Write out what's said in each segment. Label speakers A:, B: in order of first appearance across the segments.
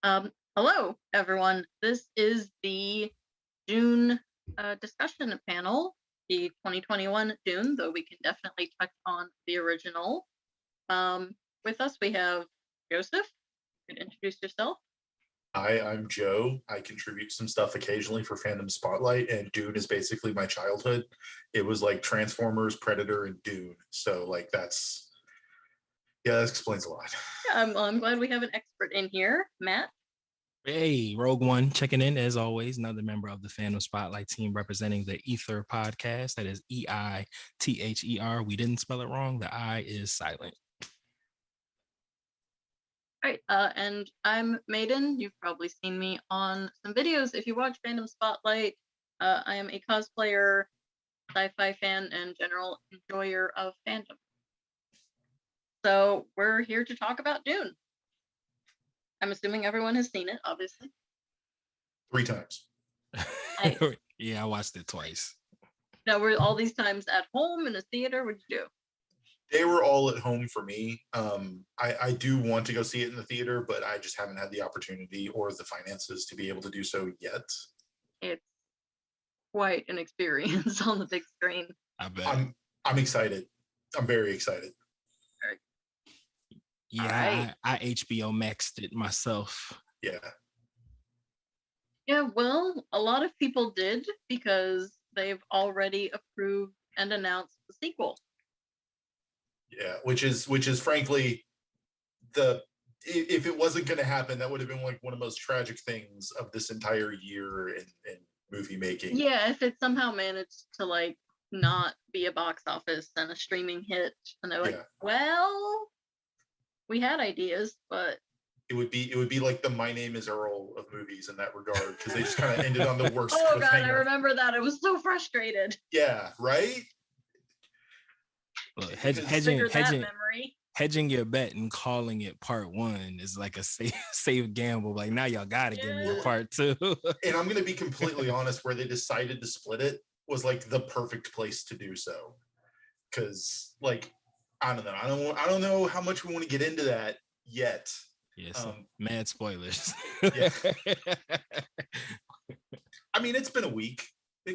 A: Hello, everyone. This is the Dune discussion panel, the 2021 Dune, though we can definitely touch on the original. With us, we have Joseph. You can introduce yourself.
B: Hi, I'm Joe. I contribute some stuff occasionally for Fandom Spotlite, and Dune is basically my childhood. It was like Transformers, Predator, and Dune. So, that explains a lot.
A: Yeah, I'm glad we have an expert in here, Matt.
C: Hey, Rogue One checking in as always. Another member of the Fandom Spotlight team representing the Ether podcast. That is EITHER. We didn't spell it wrong. The I is silent.
A: All right, and I'm Maiden. You've probably seen me on some videos. If you watch Fandom Spotlight, I am a cosplayer, sci-fi fan, and general enjoyer of fandom. So we're here to talk about Dune. I'm assuming everyone has seen it, obviously.
B: 3 times.
A: Nice.
C: Yeah, I watched it twice.
A: Now, were all these times at home in a theater? What'd you do?
B: They were all at home for me. I do want to go see it in the theater, but I just haven't had the opportunity or the finances to be able to do so yet.
A: It's quite an experience on the big screen.
C: I bet.
B: I'm excited. I'm very excited.
C: Yeah, right. I HBO Maxed it myself.
B: Yeah.
A: Yeah, well, a lot of people did because they've already approved and announced the sequel.
B: Yeah, which is frankly if it wasn't going to happen, that would have been like one of the most tragic things of this entire year in movie making.
A: Yeah, if it somehow managed to not be a box office and a streaming hit, and they're like, well, we had ideas, but
B: it would be like the My Name Is Earl of movies in that regard, because they just kind of ended on the worst.
A: Oh god, I remember that. I was so frustrated.
B: Yeah, right.
C: Look, hedging your bet and calling it part 1 is like a safe gamble. Like, now y'all gotta give me a part 2.
B: And I'm gonna be completely honest, where they decided to split it was like the perfect place to do so, because I don't know. I don't know how much we want to get into that yet.
C: Yes, mad spoilers.
B: Yeah. I mean, it's been a week. Or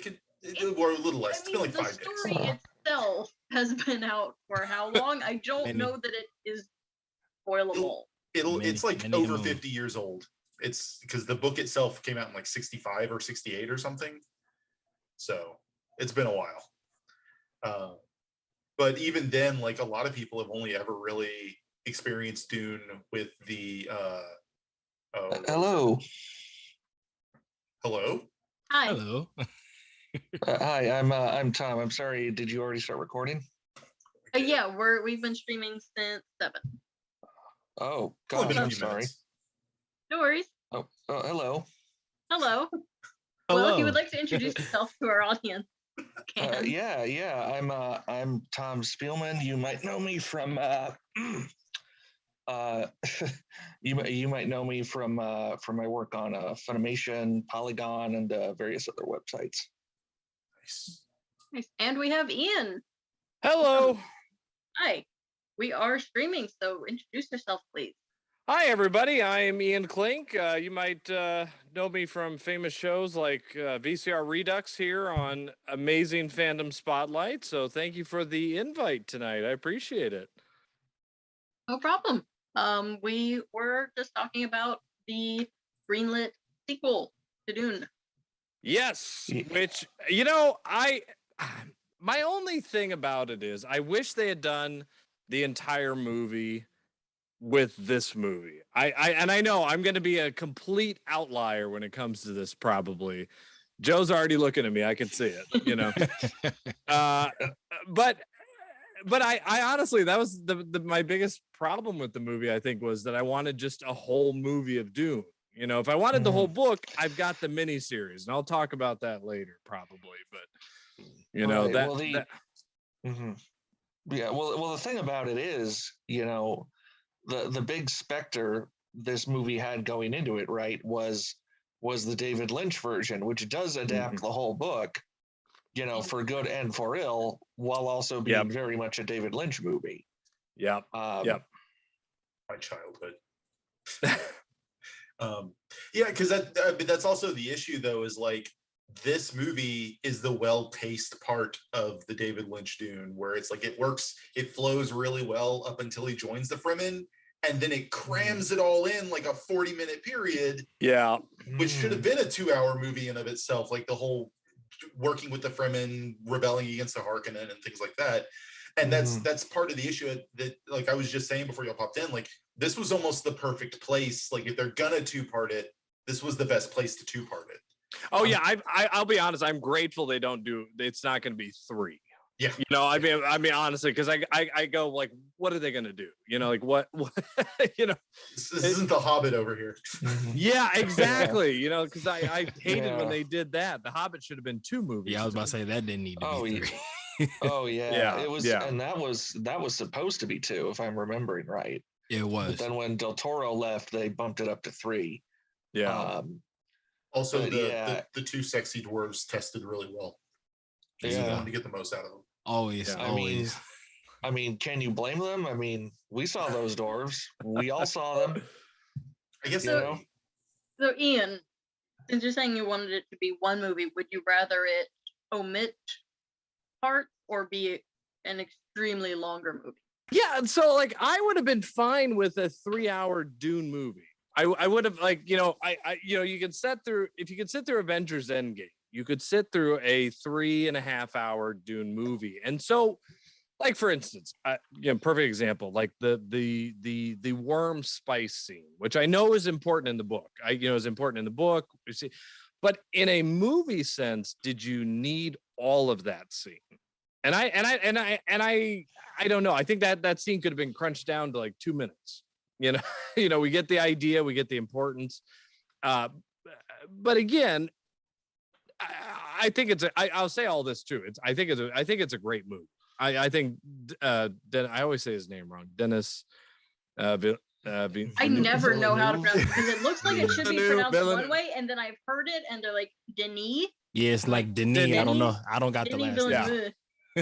B: a little less. It's been like 5 days.
A: The story itself has been out for how long? I don't know that it is spoilable.
B: It's like over 50 years old. It's because the book itself came out in like 65 or 68 or something. So it's been a while. But even then, like, a lot of people have only ever really experienced Dune with the
D: Hello.
A: Hi.
C: Hello.
D: Hi, I'm Tom. I'm sorry. Did you already start recording?
A: Yeah, we've been streaming since 7.
D: Oh, God, I'm sorry.
A: No worries.
D: Oh, hello.
A: Hello. Well, if you would like to introduce yourself to our audience.
D: I'm Tom Speelman. You might know me from you might know me from my work on Funimation, Polygon, and various other websites.
A: Nice. And we have Ian.
E: Hello.
A: Hi. We are streaming, so introduce yourself, please.
E: Hi, everybody. I am Ian Klink. You might know me from famous shows like VCR Redux here on Amazing Fandom Spotlight. So thank you for the invite tonight. I appreciate it.
A: No problem. We were just talking about the greenlit sequel to Dune.
E: Yes, which, my only thing about it is I wish they had done the entire movie with this movie. I know I'm going to be a complete outlier when it comes to this, probably. Joe's already looking at me. I can see it, but I honestly, that was my biggest problem with the movie, I think, was that I wanted just a whole movie of Dune. If I wanted the whole book, I've got the miniseries, and I'll talk about that later, probably. But
D: the thing about it is, the big specter this movie had going into it, right, was the David Lynch version, which does adapt the whole book, for good and for ill, while also being very much a David Lynch movie.
E: Yep.
B: My childhood. Yeah, because that's also the issue, though, is like this movie is the well-paced part of the David Lynch Dune, where it's like it works, it flows really well up until he joins the Fremen, and then it crams it all in like a 40-minute period.
E: Yeah,
B: which should have been a 2-hour movie in of itself, like the whole working with the Fremen, rebelling against the Harkonnen, and things like that. And that's part of the issue that, like I was just saying before y'all popped in, like this was almost the perfect place. Like if they're gonna two-part it, this was the best place to two-part it.
E: Oh yeah, I'll be honest. I'm grateful they don't do. It's not going to be 3.
B: Yeah,
E: you know, I mean, honestly, because I go like, what are they going to do? You know, like what you know,
B: this isn't the Hobbit over here.
E: Yeah, exactly. You know, because I hated when they did that. The Hobbit should have been 2 movies.
C: Yeah, I was about to say that didn't need to be 3.
D: Oh yeah, it was, and that was supposed to be 2, if I'm remembering right.
C: It was.
D: But then when Del Toro left, they bumped it up to 3.
E: Yeah.
B: Also, the 2 sexy dwarves tested really well. Yeah, wanted to get the most out of them.
C: Always.
D: I mean, can you blame them? I mean, we saw those dwarves. We all saw them.
B: I guess
A: so. So, Ian, since you're saying you wanted it to be one movie, would you rather it omit parts or be an extremely longer movie?
E: Yeah, so like I would have been fine with a 3-hour Dune movie. I would have, like, you know, you could sit through, if you could sit through Avengers Endgame, you could sit through a 3.5-hour Dune movie. And so, like, for instance, perfect example, like the worm spice scene, which I know is important in the book. Is important in the book. You see, but in a movie sense, did you need all of that scene? And I don't know. I think that scene could have been crunched down to like 2 minutes. You know, we get the idea, we get the importance. But again, I think I'll say all this too. I think it's a great movie. I think I always say his name wrong. Dennis.
A: I never know how to pronounce it because it looks like it should be pronounced one way, and then I've heard it and they're like Denis.
C: Yeah, it's like Denis. I don't know. I don't got
A: Denis
C: the last name.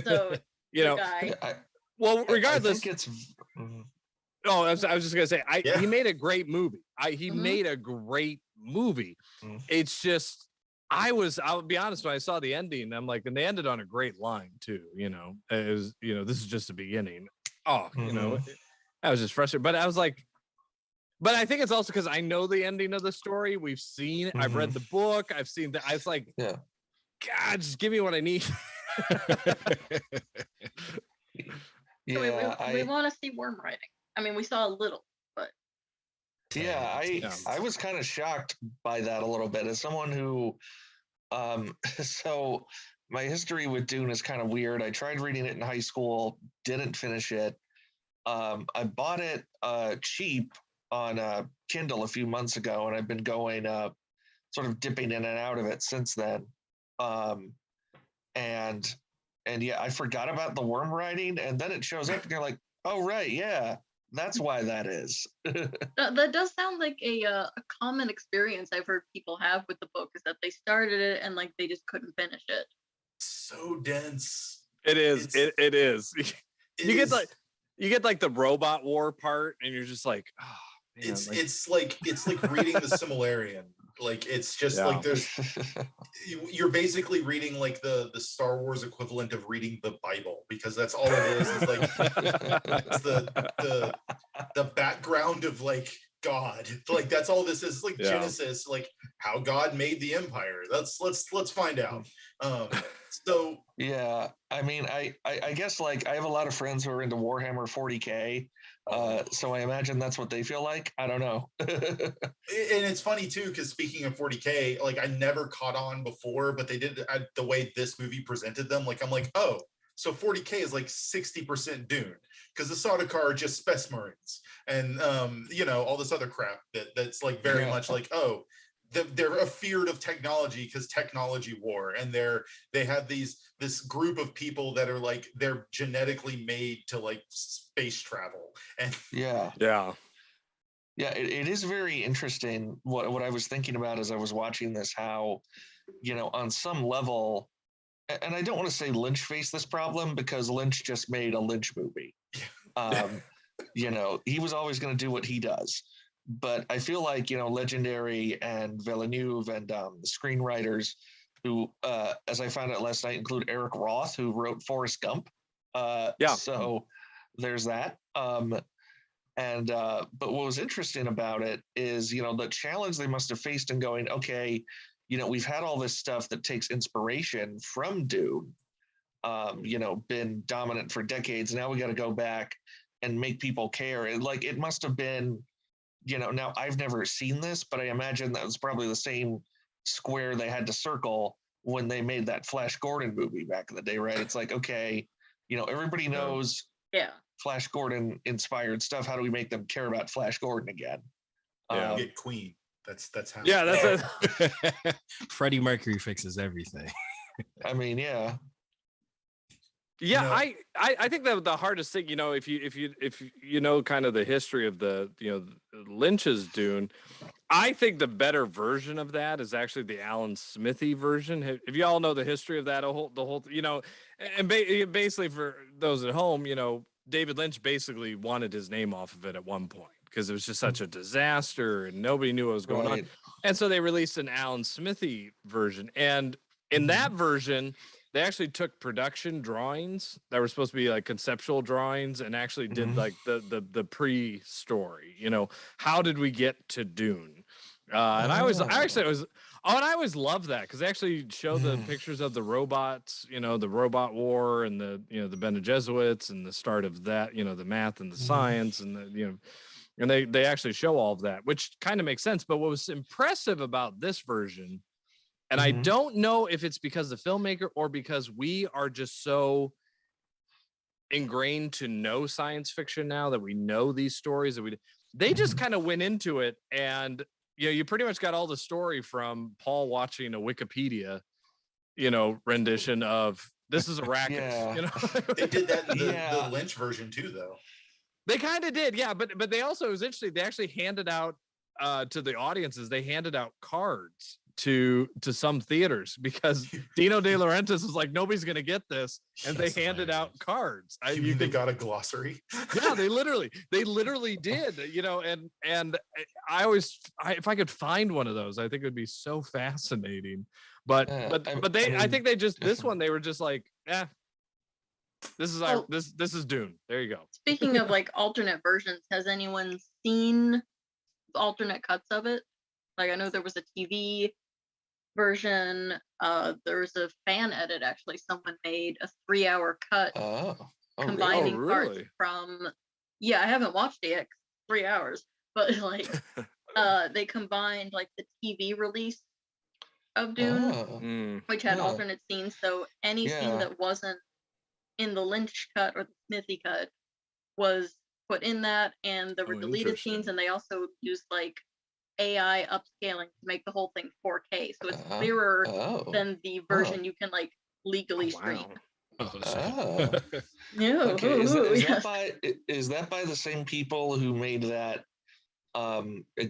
A: So
E: you know, well, regardless.
D: I think it's.
E: Oh, I was just gonna say, he made a great movie. He made a great movie. It's just, I'll be honest, when I saw the ending, I'm like, and they ended on a great line too. You know, it was, you know, this is just the beginning. Oh, you know, I was just frustrated, but I was like, but I think it's also because I know the ending of the story. We've seen, I've read the book, I've seen that. I was like, God, just give me what I need.
A: So we want to see worm riding. I mean, we saw a little, but
D: I was kind of shocked by that a little bit as someone who, so my history with Dune is kind of weird. I tried reading it in high school, didn't finish it. I bought it cheap on Kindle a few months ago, and I've been going sort of dipping in and out of it since then. And yeah, I forgot about the worm riding, and then it shows up, and you're like, oh right, yeah. That's why that is.
A: That does sound like a common experience I've heard people have with the book, is that they started it and like they just couldn't finish it.
B: So dense.
E: It is. It is. You get like the robot war part, and you're just like, oh, man,
B: it's like reading the Silmarillion. Like it's just like you're basically reading like the Star Wars equivalent of reading the Bible, because that's all it is. It's like it's the background of like God. Like that's all this is. It's like Genesis, like how God made the empire. Let's find out. So
D: yeah, I mean, I guess like I have a lot of friends who are into Warhammer 40K. So I imagine that's what they feel like. I don't know.
B: And it's funny too, because speaking of 40K, like I never caught on before, but they did the way this movie presented them. Like I'm like, oh, so 40K is like 60% Dune, because the Sardaukar are just Space Marines, and you know, all this other crap that's like very much like, oh, they're afeared of technology because technology war, and they have this group of people that are like they're genetically made to like space travel. And
D: it is very interesting what I was thinking about as I was watching this, how, you know, on some level, and I don't want to say Lynch faced this problem because Lynch just made a Lynch movie. You know, he was always going to do what he does. but I feel like, Legendary and Villeneuve and the screenwriters who, as I found out last night, include Eric Roth, who wrote Forrest Gump. So there's that. But what was interesting about it is, the challenge they must have faced in going, okay, we've had all this stuff that takes inspiration from Dune, been dominant for decades. Now we got to go back and make people care. And like, it must have been, now I've never seen this, but I imagine that was probably the same square they had to circle when they made that Flash Gordon movie back in the day, right? It's like, okay, everybody knows Flash Gordon inspired stuff. How do we make them care about Flash Gordon again?
B: Get Queen. That's how.
E: Yeah, that's it.
C: Freddie Mercury fixes everything.
D: I mean, yeah.
E: Yeah, I think that the hardest thing, if you know kind of the history of the Lynch's Dune, I think the better version of that is actually the Alan Smithy version. If you all know the history of that, the whole and basically for those at home, David Lynch basically wanted his name off of it at one point because it was just such a disaster and nobody knew what was going on. And so they released an Alan Smithy version. And in that version, they actually took production drawings that were supposed to be like conceptual drawings and actually did like the pre-story, how did we get to Dune? And I always loved that because they actually show the pictures of the robots, the robot war and the Bene Gesserit and the start of that, the math and the science and and they actually show all of that, which kind of makes sense. But what was impressive about this version, and I don't know if it's because the filmmaker or because we are just so ingrained to know science fiction now that we know these stories that they just kind of went into it and you pretty much got all the story from Paul watching a Wikipedia, rendition of this is Arrakis.
B: They did that in the Lynch version too, though.
E: They kind of did, yeah. But they also, it was interesting. They actually handed out to the audiences. They handed out cards to some theaters because Dino De Laurentiis was like, nobody's gonna get this, and they handed out cards.
B: They got a glossary.
E: Yeah, they literally did. And I always, if I could find one of those, I think it would be so fascinating. But I think they just this one they were just like, this is Dune. There you go.
A: Speaking of like alternate versions, has anyone seen alternate cuts of it? Like I know there was a TV version. There was a fan edit actually. Someone made a 3-hour cut combining parts from. Yeah, I haven't watched it yet. 3 hours, but like they combined like the TV release of Dune, which had alternate scenes. So any scene that wasn't in the Lynch cut or the Smithy cut was put in that, and there were deleted scenes, and they also used like AI upscaling to make the whole thing 4K, so it's clearer than the version you can like legally stream.
D: Okay, is that by the same people who made that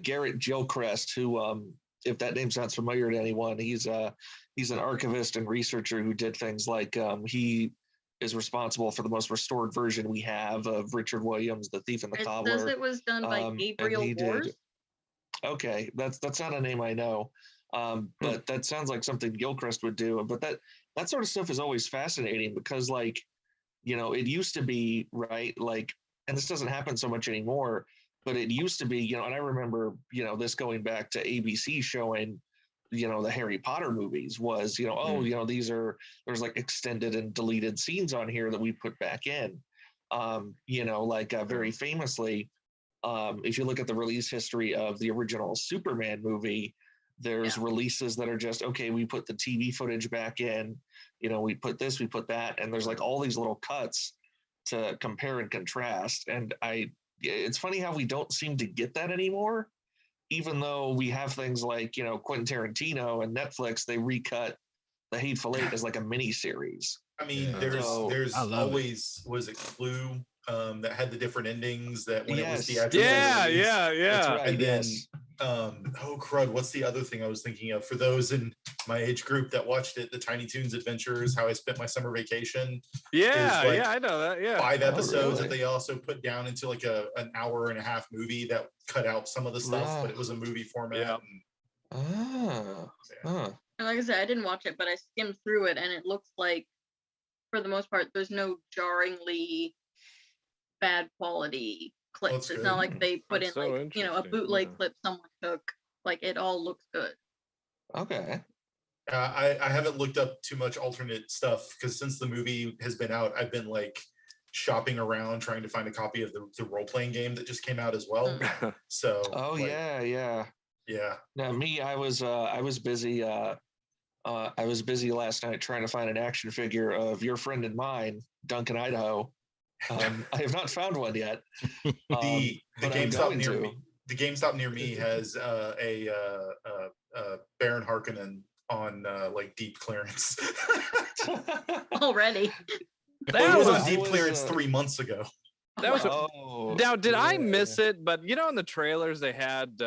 D: Garrett Gilchrist, who if that name sounds familiar to anyone, he's an archivist and researcher who did things like he is responsible for the most restored version we have of Richard Williams, The Thief and the Cobbler.
A: It says it was done by Gabriel Wars.
D: Okay, that's not a name I know, but that sounds like something Gilchrist would do. But that sort of stuff is always fascinating because, like, it used to be, right, like, and this doesn't happen so much anymore, but it used to be, and I remember, this going back to ABC showing, the Harry Potter movies was, there's like extended and deleted scenes on here that we put back in, very famously. If you look at the release history of the original Superman movie, there's releases that are just, okay, we put the TV footage back in, we put this, we put that, and there's like all these little cuts to compare and contrast. And it's funny how we don't seem to get that anymore, even though we have things like, Quentin Tarantino and Netflix, they recut The Hateful Eight as like a mini series.
B: I mean, there's always, was it Clue? That had the different endings that when it was theatrical.
E: Yeah.
D: That's right,
B: and then Oh crud, what's the other thing I was thinking of for those in my age group that watched it? The Tiny Toons Adventures, How I Spent My Summer Vacation.
E: Yeah,
B: like
E: yeah, I know that. Yeah.
B: 5 episodes
D: really?
B: that they also put down into like an hour and a half movie that cut out some of the stuff, but it was a movie format.
E: Yeah.
A: And like I said, I didn't watch it, but I skimmed through it, and it looks like, for the most part, there's no jarringly bad quality clips. It's not like they put
E: That's
A: in
E: so
A: like, you know, a
E: interesting,
A: bootleg
E: yeah.
A: clip someone took. Like, it all looks good.
D: Okay.
B: I haven't looked up too much alternate stuff because since the movie has been out, I've been like shopping around trying to find a copy of the role-playing game that just came out as well. So
D: Yeah. Now me, I was busy I was busy last night trying to find an action figure of your friend and mine, Duncan, Idaho. I have not found one yet.
B: the
D: but I'm
B: GameStop
D: going
B: near
D: to.
B: me. The GameStop near me has a Baron Harkonnen on like deep clearance.
A: Already.
B: That was on
D: I
B: deep
D: was,
B: clearance 3 months ago.
E: That was now, did I
D: yeah.
E: miss it? But you know, in the trailers they had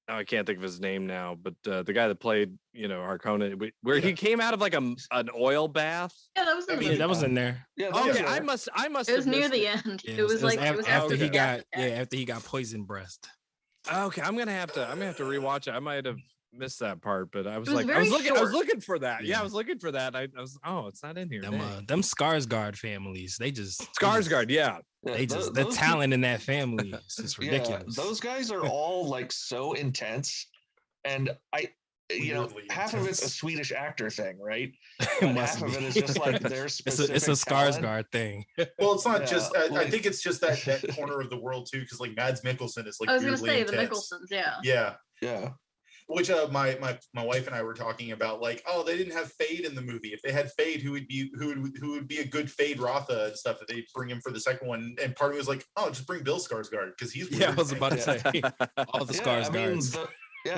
E: I can't think of his name now, but the guy that played, you know, Harkonnen, where he came out of like an oil bath.
A: Yeah, that was in the movie.
C: that was in there.
D: Yeah,
E: Okay,
D: yeah.
E: I must.
A: It was
E: have
A: near
E: missed
A: the
E: it.
A: end.
C: Yeah,
A: It was like it was
C: after he
A: the
C: got
A: gas attack.
C: after he got poison breast.
E: Okay, I'm gonna have to rewatch it. I might have missed that part, but I was
A: It was
E: like, I
A: very
E: was
A: short.
E: looking for that. Yeah,
C: Yeah.
E: I was looking for that. I was, oh, it's not in here.
C: Them Skarsgård families, they just
E: Skarsgård, yeah.
C: the
D: those
C: talent in that family is just
D: Yeah,
C: ridiculous.
D: those guys are all like so intense, and
B: Weirdly
D: half of it's a
B: intense.
D: Swedish actor thing, right?
C: It
D: But
C: must
D: half of
C: be.
D: it is just like their
C: it's
D: specific
C: a
D: talent.
C: Skarsgård thing.
B: Well, it's not
D: Yeah,
B: just. I
D: like-
B: think it's just that corner of the world too, because like Mads Mikkelsen is like
A: I was gonna
B: weirdly
A: say the
B: intense.
A: Mickelsons, yeah.
B: Yeah,
D: Yeah.
B: which my wife and I were talking about, like, oh, they didn't have Fade in the movie. If they had Fade, who would be a good Fade Rotha and stuff that they bring him for the second one? And part of me was like, oh, just bring Bill Skarsgård because he's weird.
C: Yeah, I was about to say all the Skarsgårds.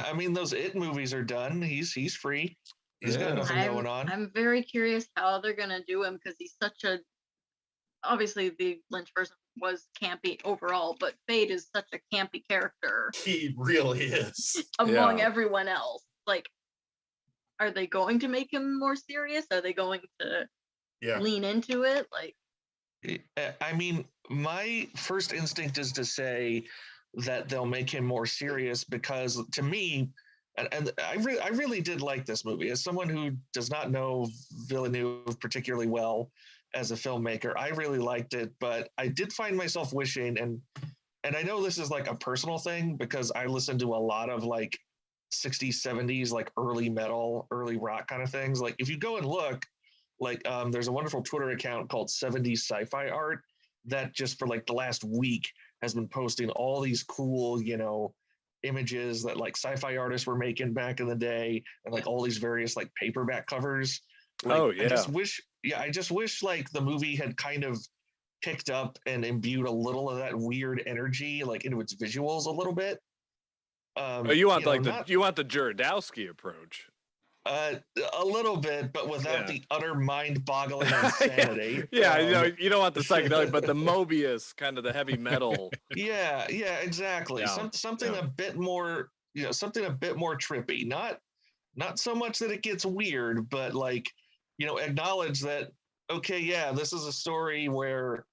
D: I mean, those It movies are done. He's free. He's got nothing going on.
A: I'm very curious how they're gonna do him because he's such a. Obviously, the Lynch version was campy overall, but Fade is such a campy character
B: He really is.
A: among everyone else. Like, are they going to make him more serious? Are they going to lean into it? Like,
D: I mean, my first instinct is to say that they'll make him more serious because, to me, and I really did like this movie. As someone who does not know Villeneuve particularly well as a filmmaker, I really liked it, but I did find myself wishing, and I know this is like a personal thing because I listen to a lot of like 60s, 70s, like early metal, early rock kind of things. Like if you go and look, like there's a wonderful Twitter account called 70s Sci-Fi Art that just for like the last week has been posting all these cool, you know, images that like sci-fi artists were making back in the day, and like all these various like paperback covers. Like,
E: Oh, yeah.
D: I just wish like the movie had kind of picked up and imbued a little of that weird energy like into its visuals a little bit.
E: You want the Jarodowski approach.
D: A little bit, but without the utter mind-boggling insanity.
E: You don't want the psychedelic, but the Mobius, kind of the heavy metal.
D: Yeah, exactly. Something a bit more, something a bit more trippy. Not so much that it gets weird, but like, acknowledge that, okay, yeah, this is a story where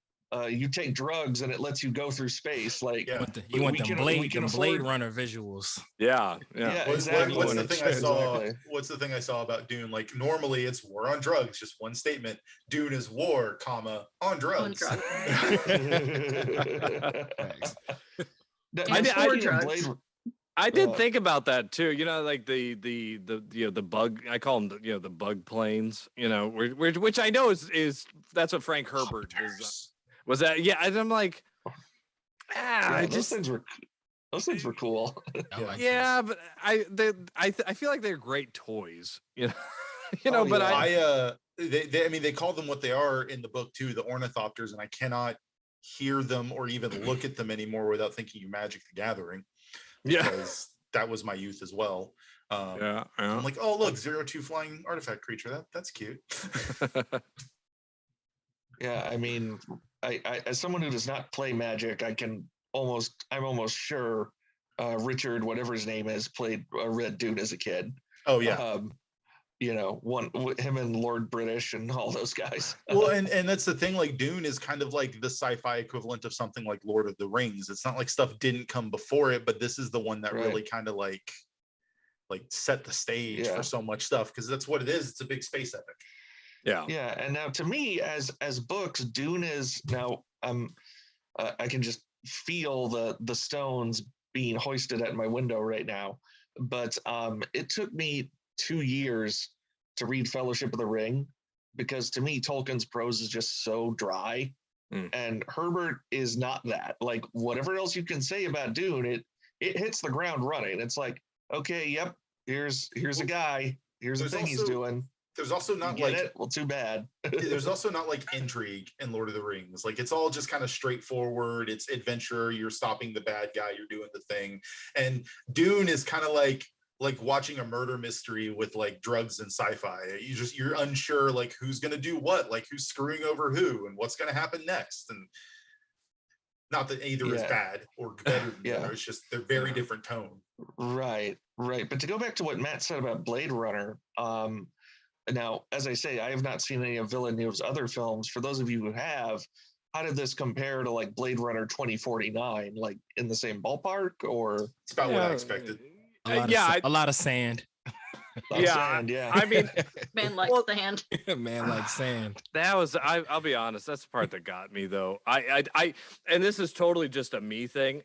D: you take drugs and it lets you go through space. Like,
C: you want them Blade Runner visuals.
E: Yeah.
D: Exactly.
B: What's the thing I saw? Exactly. What's the thing I saw about Dune? Like normally it's war on drugs, just one statement. Dune is war, comma, on drugs.
E: I did think about that too. Like the bug. I call them the bug planes. Which I know is that's what Frank Herbert is. Was that? Yeah, I'm like,
D: those things were cool.
E: But I feel like they're great toys.
B: But they call them what they are in the book too, the ornithopters, and I cannot hear them or even look at them anymore without thinking of Magic the Gathering. Because that was my youth as well. I'm like, oh look, 0-2 flying artifact creature. That's cute.
D: Yeah, I mean, I as someone who does not play Magic, I'm almost sure Richard, whatever his name is, played Red Dune as a kid.
B: Oh yeah.
D: Him and Lord British and all those guys.
B: Well, and that's the thing, like Dune is kind of like the sci-fi equivalent of something like Lord of the Rings. It's not like stuff didn't come before it, but this is the one that really kind of like set the stage for so much stuff, because that's what it is. It's a big space epic.
D: Yeah. And now to me, as books, Dune is now I can just feel the stones being hoisted at my window right now. But it took me 2 years to read Fellowship of the Ring, because to me Tolkien's prose is just so dry, and Herbert is not that. Like, whatever else you can say about Dune, it hits the ground running. It's like, okay, yep, here's a guy, here's the thing he's doing.
B: There's also not
D: well, too bad.
B: There's also not like intrigue in Lord of the Rings. Like, it's all just kind of straightforward. It's adventure. You're stopping the bad guy. You're doing the thing. And Dune is kind of like watching a murder mystery with like drugs and sci-fi. You're unsure, like, who's going to do what, like who's screwing over who and what's going to happen next. And not that either is bad or better than the other. It's just they're very different tone.
D: Right. But to go back to what Matt said about Blade Runner, now, as I say, I have not seen any of Villeneuve's other films. For those of you who have, how did this compare to like Blade Runner 2049? Like, in the same ballpark, or?
B: It's about what I expected.
C: A lot of sand.
D: Sand,
E: I mean,
A: man likes sand.
C: Man likes sand.
E: That was, I'll be honest, that's the part that got me though. I and this is totally just a me thing.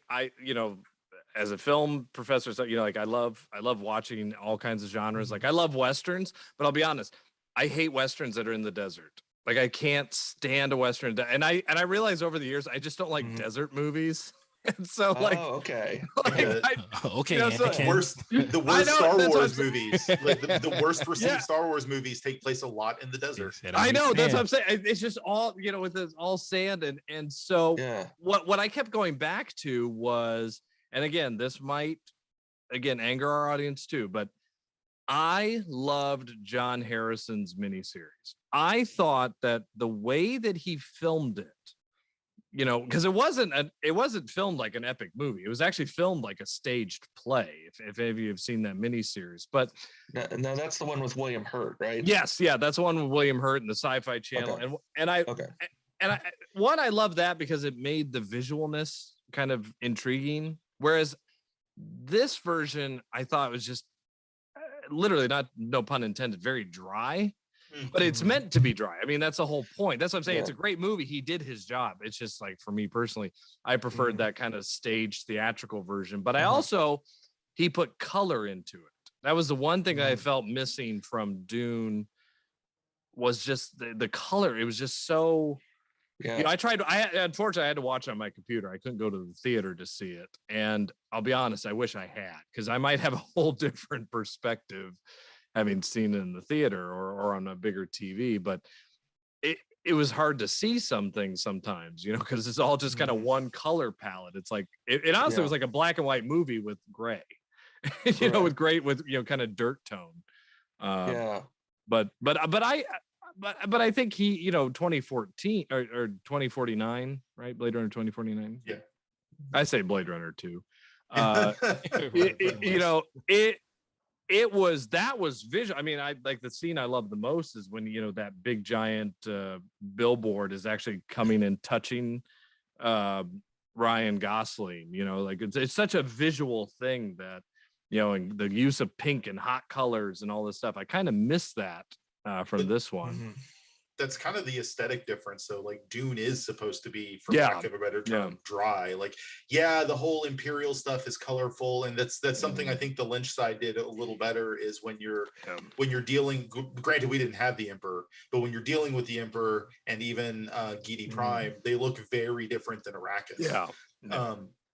E: As a film professor, so like I love watching all kinds of genres. Like, I love Westerns, but I'll be honest, I hate Westerns that are in the desert. Like, I can't stand a Western. And I realized over the years, I just don't like desert movies. And so, like,
D: okay.
C: Okay.
B: The worst Star Wars movies, like the worst received Star Wars movies take place a lot in the desert.
E: I know, that's what I'm saying. It's just all, with this all sand. And so what I kept going back to was, and again, this might anger our audience too, but I loved John Harrison's miniseries. I thought that the way that he filmed it, because it wasn't filmed like an epic movie. It was actually filmed like a staged play. If any of you have seen that miniseries, but
D: now that's the one with William Hurt, right?
E: Yes, yeah, that's the one with William Hurt and the Sci-Fi Channel.
D: Okay.
E: I love that because it made the visualness kind of intriguing. Whereas this version, I thought was just literally, no pun intended, very dry. But it's meant to be dry. I mean, that's the whole point. That's what I'm saying. It's a great movie. He did his job. It's just like, for me personally, I preferred that kind of staged theatrical version. But I also, he put color into it. That was the one thing I felt missing from Dune, was just the color. It was just so, unfortunately, I had to watch it on my computer. I couldn't go to the theater to see it. And I'll be honest, I wish I had, because I might have a whole different perspective having seen it in the theater or on a bigger TV. But it was hard to see some things sometimes, because it's all just kind of one color palette. It's like, it honestly was like a black and white movie with gray, with gray, with, kind of dirt tone. But I think he, 2014 or 2049, right? Blade Runner 2049.
B: Yeah.
E: I say Blade Runner 2. That was visual. I mean, I like the scene I love the most is when, that big giant billboard is actually coming and touching Ryan Gosling, like it's such a visual thing that, and the use of pink and hot colors and all this stuff. I kind of miss that from this one.
B: That's kind of the aesthetic difference. So like Dune is supposed to be, for lack of a better term, dry. Like, the whole Imperial stuff is colorful, and that's something I think the Lynch side did a little better, is when you're dealing, granted we didn't have the Emperor, but when you're dealing with the Emperor and even Giedi Prime, they look very different than Arrakis.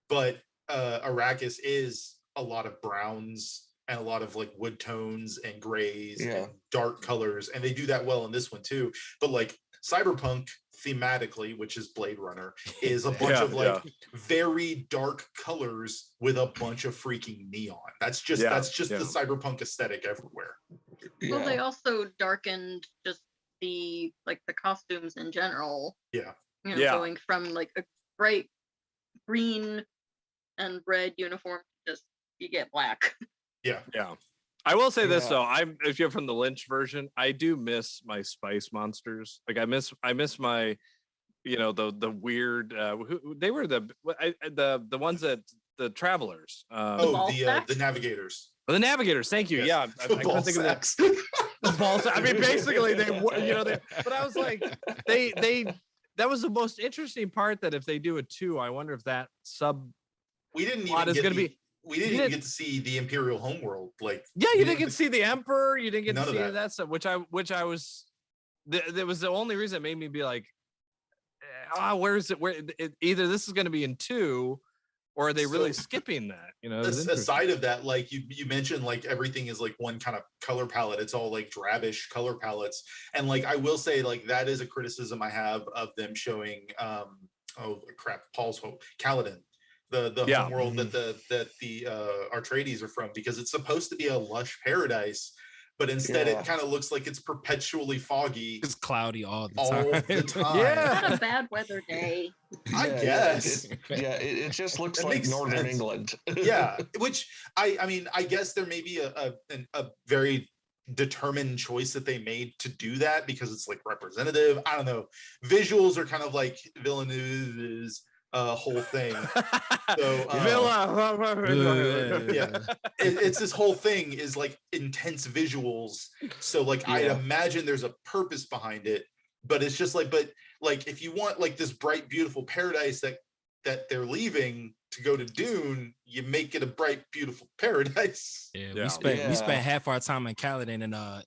B: But Arrakis is a lot of browns and a lot of like wood tones and grays and dark colors, and they do that well in this one too. But like cyberpunk thematically, which is Blade Runner, is a bunch of like very dark colors with a bunch of freaking neon. That's just the cyberpunk aesthetic everywhere.
A: Well, they also darkened just the costumes in general. Going from like a bright green and red uniform to you get black.
B: Yeah.
E: Yeah. I will say this
D: Yeah.
E: though, if you're from the Lynch version, I do miss my spice monsters. Like I miss my, the weird. They were the ones that the travelers.
A: Ball
B: The
A: sacks?
B: navigators.
E: The navigators. Thank you.
B: Yes.
E: Yeah, I couldn't think of that.
B: Sacks.
E: The ball sack. I mean, basically they were, but I was like, that was the most interesting part. That if they do a 2, I wonder if that
B: We didn't
E: plot
B: even
E: is going to be.
B: we didn't even get to see the Imperial homeworld. Like,
E: Yeah,
B: we
E: you didn't get to see the Emperor. You didn't get to
B: None of
E: see any
B: that.
E: of that stuff, which I was. That was the only reason it made me be like, where is it? Either this is going to be in 2, or are they really
B: So-
E: skipping that? It was interesting.
B: Aside of that, like you mentioned, like everything is like one kind of color palette. It's all like drabbish color palettes. And like I will say, like that is a criticism I have of them showing Paul's Hope Kaladin, the
E: Yeah.
B: homeworld that the Atreides are from, because it's supposed to be a lush paradise, but instead
D: Yeah.
B: it kind of looks like it's perpetually foggy
C: It's cloudy all the
B: all
C: time.
B: the time.
E: Yeah.
A: Not a bad weather day.
B: I
D: Yeah,
B: guess.
D: It just looks
B: It
D: like
B: makes
D: Northern
B: sense.
D: England.
B: Yeah, which I mean, I guess there may be a very determined choice that they made to do that because it's like representative. I don't know. Visuals are kind of like Villeneuve's whole thing. So,
E: Villa.
B: Yeah. It's this whole thing is like intense visuals. So like I
D: Yeah.
B: imagine there's a purpose behind it, but it's just like, but like if you want like this bright, beautiful paradise that they're leaving to go to Dune, you make it a bright, beautiful paradise.
C: Yeah,
E: Yeah.
C: we spent
D: Yeah.
C: half our time in Caledon in a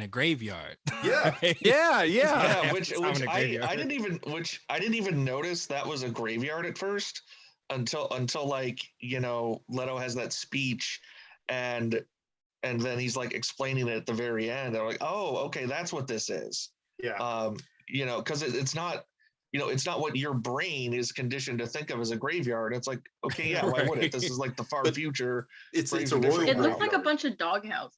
C: graveyard.
B: Yeah.
E: Yeah.
D: Yeah,
C: half
D: which
C: the time in a
D: I
C: graveyard.
D: didn't even notice that was a graveyard at first until like Leto has that speech and then he's like explaining it at the very end. I'm like, oh, okay, that's what this is.
B: Yeah.
D: Because it's not. It's not what your brain is conditioned to think of as a graveyard. It's like, okay, yeah, why would it? This is like the far
B: But
D: future.
B: It's
D: Braves
B: a
D: are different
B: royal
A: It looked like a
B: graveyard.
A: bunch of doghouse.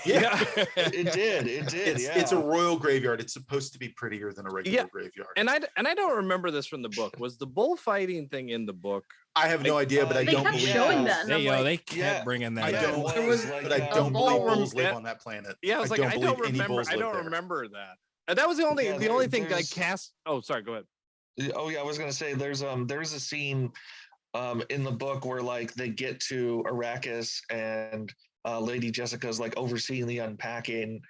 B: Yeah.
D: It did.
B: It's a royal graveyard. It's supposed to be prettier than a regular
E: Yeah.
B: graveyard.
E: And I don't remember this from the book. Was the bullfighting thing in the book?
B: I have no idea, but I
A: They
B: don't
A: kept
B: believe
A: showing
B: bulls.
A: that. And I'm
C: They
A: like,
C: kept
D: yeah,
C: bringing that
B: I
C: up.
B: don't,
A: It was
B: but I
D: like,
B: don't
A: bull
B: believe
A: room-
B: bulls live on that planet.
E: Yeah, I was like,
B: don't
E: I
B: believe
E: don't
B: any
E: remember.
B: bulls
E: I
B: live
E: don't
B: there.
E: remember that. And that was the only
D: Yeah,
E: thing I
D: there's-
E: cast. Oh, sorry. Go ahead.
D: Oh yeah, I was gonna say there's a scene in the book where like they get to Arrakis and Lady Jessica's like overseeing the unpacking,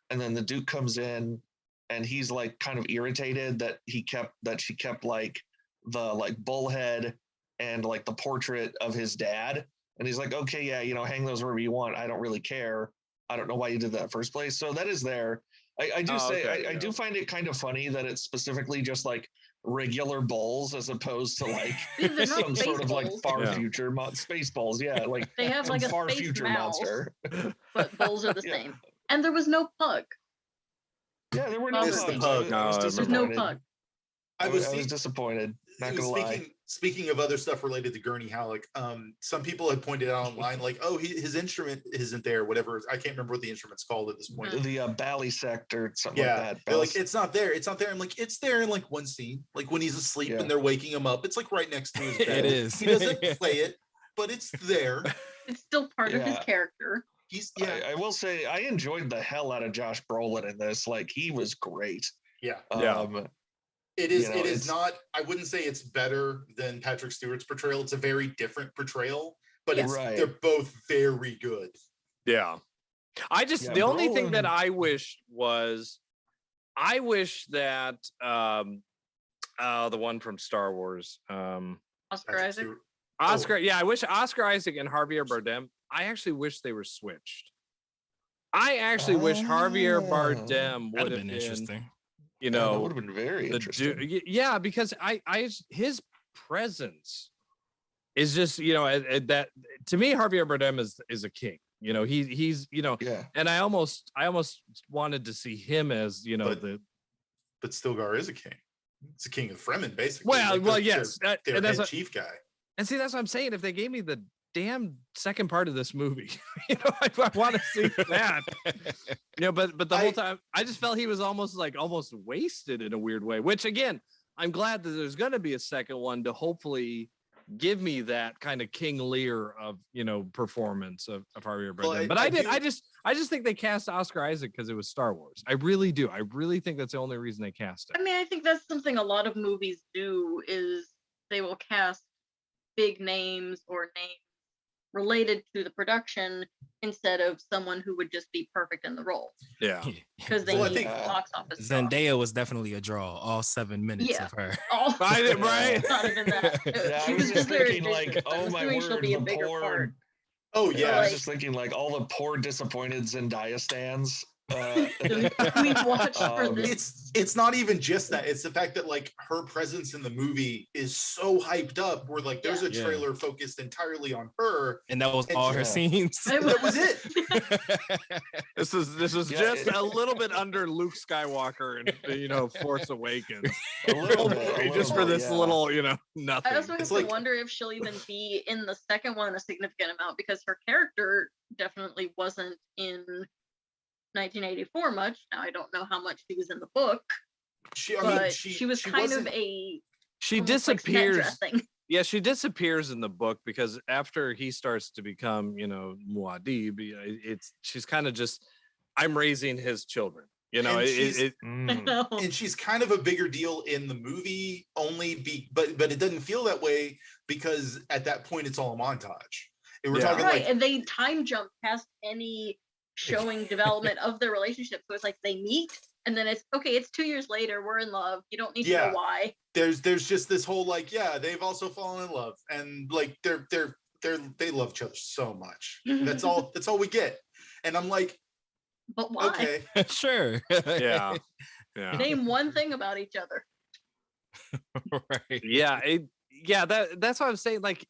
D: and then the Duke comes in and he's like kind of irritated that she kept like the like bullhead and like the portrait of his dad, and he's like, okay, yeah, hang those wherever you want. I don't really care. I don't know why you did that in the first place. So that is there. I do
E: Oh,
D: say
E: okay,
D: I
E: yeah.
D: do find it kind of funny that it's specifically just like regular bulls as opposed to like
A: Yeah, they're not
D: some
A: space
D: sort of like
A: bulls.
D: far
E: Yeah.
D: future space balls. Yeah, like
A: They have
D: some
A: like a
D: far
A: space
D: future
A: mouse,
D: monster.
A: but bulls are the
D: Yeah.
A: same. And there was no pug.
D: Yeah, there were no
A: Missed
D: pugs.
B: the pug.
D: I was
E: No,
A: There's
D: disappointed.
A: no pug.
B: I was
D: disappointed. Not gonna lie.
B: Speaking of other stuff related to Gurney Halleck, some people had pointed out online, like, oh, his instrument isn't there, whatever. I can't remember what the instrument's called at this point.
A: Mhm.
D: The Bally sector, or something
B: Yeah,
D: like that.
B: they're like,
D: Bally-
B: it's not there. It's not there. I'm like, it's there in like one scene, like when he's asleep
D: Yeah.
B: and they're waking him up. It's like right next to his bed.
C: It is.
B: He doesn't play it, but it's there.
A: It's still part of his
D: Yeah.
A: character.
B: He's
D: I will say I enjoyed the hell out of Josh Brolin in this. Like he was great.
B: yeah.
E: Yeah.
B: It is.
D: You know,
B: it is
D: it's-
B: not. I wouldn't say it's better than Patrick Stewart's portrayal. It's a very different portrayal, but
A: Yeah.
B: it's
D: Right.
B: they're both very good.
E: Yeah.
D: Yeah,
E: The only thing that
D: Brolin-
E: I wish that the one from Star Wars,
A: Oscar
B: Patrick
A: Isaac.
B: Stewart.
E: Oscar. Yeah, I wish Oscar Isaac and Javier Bardem. I actually wish they were switched. I actually wish Javier
D: Oh.
E: Bardem
C: That'd
E: would
C: have
E: have
C: been
E: been,
C: interesting.
E: you
D: that
E: know,
D: would have been very interesting.
E: yeah, because his presence is just, that to me, Javier Bardem is a king. He's
D: Yeah.
E: and I almost wanted to see him as,
B: But-
E: the
B: But Stilgar is a king. It's a king of Fremen, basically.
E: well,
B: Like,
E: well,
B: their-
E: yes,
B: their
E: and that's
B: head
E: what,
B: chief guy.
E: and see, that's what I'm saying. If they gave me the damn second part of this movie, I want to see that. But the whole time, I just felt he was almost wasted in a weird way. Which again, I'm glad that there's going to be a second one to hopefully give me that kind of King Lear of performance of Javier Bardem.
B: Well,
E: But I just think they cast Oscar Isaac because it was Star Wars. I really do. I really think that's the only reason they cast it.
A: I mean, I think that's something a lot of movies do is they will cast big names or names related to the production instead of someone who would just be perfect in the role
E: Yeah.
A: because they need box office draw.
C: Zendaya was definitely a draw. All 7 minutes of her.
E: I did, right?
A: Not even that.
D: Yeah,
A: She
D: I was just
A: there
D: thinking
A: as
D: like,
A: Jason.
D: oh
A: I'm
D: my
A: assuming she'll
D: word,
A: be a
D: the
A: bigger
D: poor.
A: part.
B: Oh yeah,
D: I was just thinking like all the poor disappointed Zendaya stands.
A: We watched for this.
B: It's not even just that. It's the fact that like her presence in the movie is so hyped up. Where like there's a trailer focused entirely on her,
C: and that was all her scenes.
B: That was it.
E: This is just a little bit under Luke Skywalker and Force Awakens.
D: A little bit,
E: just for this little nothing.
A: I also have to wonder if she'll even be in the second one a significant amount because her character definitely wasn't in 1984 much. Now I don't know how much she was in the book. She was kind of a.
E: She disappears. Like yeah, she disappears in the book because after he starts to become, Muad'Dib, she's kind of just, I'm raising his children.
B: And she's kind of a bigger deal in the movie but it doesn't feel that way because at that point it's all a montage. And we're talking
A: right, and they time jump past any showing development of their relationship. So it's like they meet and then it's okay, it's 2 years later, we're in love. You don't need to know why.
B: There's just this whole like, they've also fallen in love and like they love each other so much. That's all we get. And I'm like,
A: but why?
B: Okay.
C: Sure.
E: Yeah.
A: Name one thing about each other.
C: Right.
E: Yeah. That's what I'm saying. Like,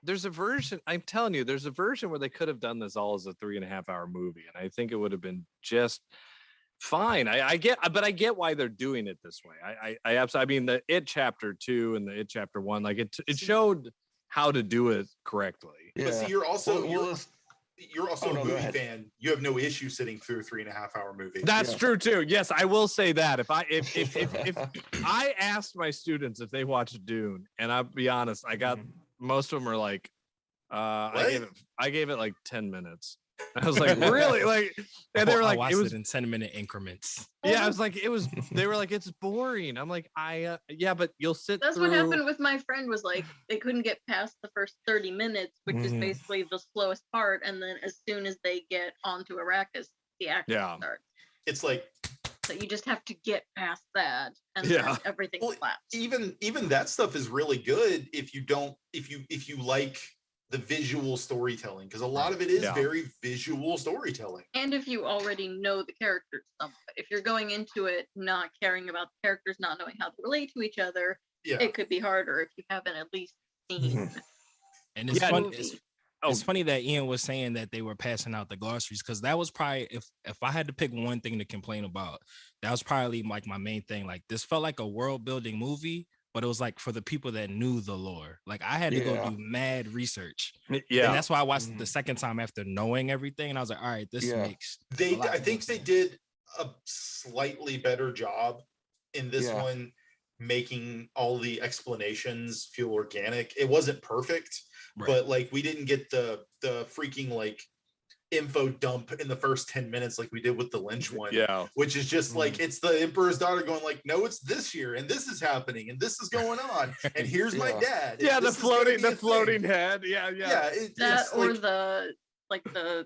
E: there's a version, I'm telling you, there's a version where they could have done this all as a 3.5-hour movie. And I think it would have been just fine. I get why they're doing it this way. I absolutely, I mean, the It Chapter 2 and the It Chapter 1, like it showed how to do it correctly.
B: Yeah. But see, you're also a movie fan. You have no issue sitting through a 3.5-hour movie.
E: That's true too. Yes, I will say that. If I asked my students if they watched Dune, and I'll be honest, I got most of them are like, I gave it like 10 minutes. I was like, really? Like, and they were like,
C: it was in 10-minute increments.
E: Yeah, I was like, they were like, it's boring. I'm like, but you'll sit
A: That's
E: through.
A: What happened with my friend was like, they couldn't get past the first 30 minutes, which is basically the slowest part. And then as soon as they get onto Arrakis, the action starts.
B: It's like,
A: so you just have to get past that and then everything slaps.
B: Even that stuff is really good if you like the visual storytelling, because a lot of it is very visual storytelling.
A: And if you already know the characters somewhat, if you're going into it not caring about the characters, not knowing how to relate to each other, it could be harder if you haven't at least seen.
C: And it's fun. It's funny that Ian was saying that they were passing out the glossaries, because that was probably, if I had to pick one thing to complain about, that was probably like my main thing. Like, this felt like a world building movie, but it was like for the people that knew the lore. Like, I had to go do mad research. Yeah. And that's why I watched it the second time after knowing everything. And I was like, all right, this makes
B: I think they did a slightly better job in this one, making all the explanations feel organic. It wasn't perfect, but like we didn't get the freaking like info dump in the first 10 minutes like we did with the Lynch one, which is just like, it's the Emperor's daughter going like, no, it's this year and this is happening and this is going on and here's my dad.
E: Yeah, the floating head. Yeah.
A: That or like the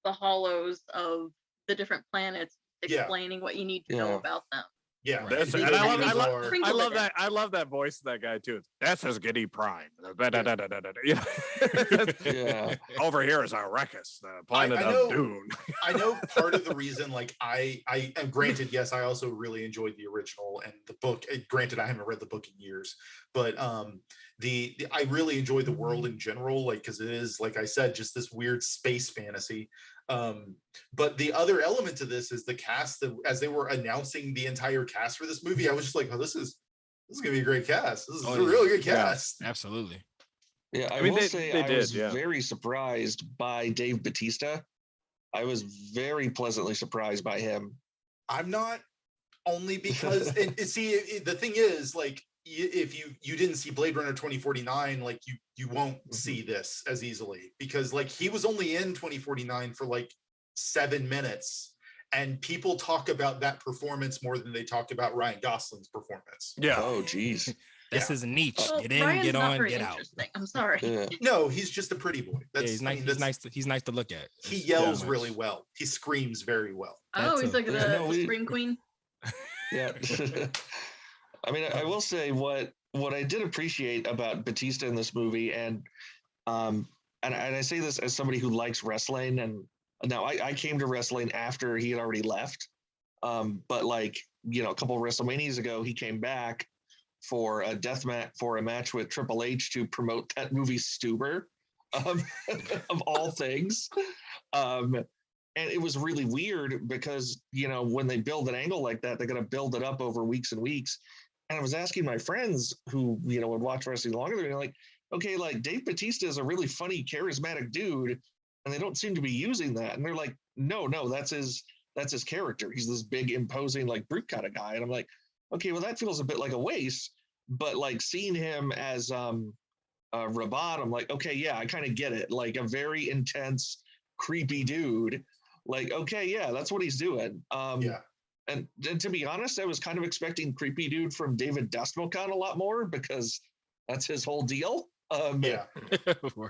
A: hollows of the different planets explaining what you need to know about them.
B: Yeah,
E: I love that voice of that guy too. That's his Giddy Prime. Over here is Arrakis, the planet of Dune.
B: I know part of the reason, like I am granted, yes, I also really enjoyed the original and the book. Granted, I haven't read the book in years, but I really enjoyed the world in general, like because it is, like I said, just this weird space fantasy. But the other element to this is the cast. As they were announcing the entire cast for this movie, I was just like, oh, this is gonna be a great cast. This is a really good cast.
C: Absolutely.
D: Yeah, I will say I was very surprised by Dave Bautista. I was very pleasantly surprised by him.
B: I'm not, only because and see, the thing is, like, if you didn't see Blade Runner 2049, like you won't see this as easily, because like he was only in 2049 for like 7 minutes, and people talk about that performance more than they talk about Ryan Gosling's performance.
E: Yeah.
D: Oh, geez.
C: That's his niche.
A: Well,
C: Get in,
A: Ryan's
C: get
A: not
C: on,
A: very
C: get out.
A: interesting. I'm sorry.
D: Yeah.
B: No, he's just a pretty boy.
C: Yeah, he's nice. He's nice to look at.
B: He
C: That's
B: yells
C: much.
B: really well. He screams very well.
A: Oh, he's like
D: yeah,
A: the scream queen.
D: Yeah. I mean, I will say what I did appreciate about Batista in this movie, and I say this as somebody who likes wrestling, and now I came to wrestling after he had already left. But like, you know, a couple of WrestleManias ago, he came back for a match with Triple H to promote that movie Stuber, of all things. And it was really weird because, you know, when they build an angle like that, they're going to build it up over weeks and weeks. And I was asking my friends who, you know, would watch wrestling longer, they're like, okay, like Dave Batista is a really funny, charismatic dude, and they don't seem to be using that. And they're like, no, that's his character. He's this big, imposing, like brute kind of guy. And I'm like, okay, well, that feels a bit like a waste. But like seeing him as Rabat, I'm like, okay, yeah, I kind of get it. Like a very intense, creepy dude. Like, okay, yeah, that's what he's doing.
B: Yeah.
D: And to be honest, I was kind of expecting creepy dude from David Dastmalchian a lot more, because that's his whole deal.
B: Yeah.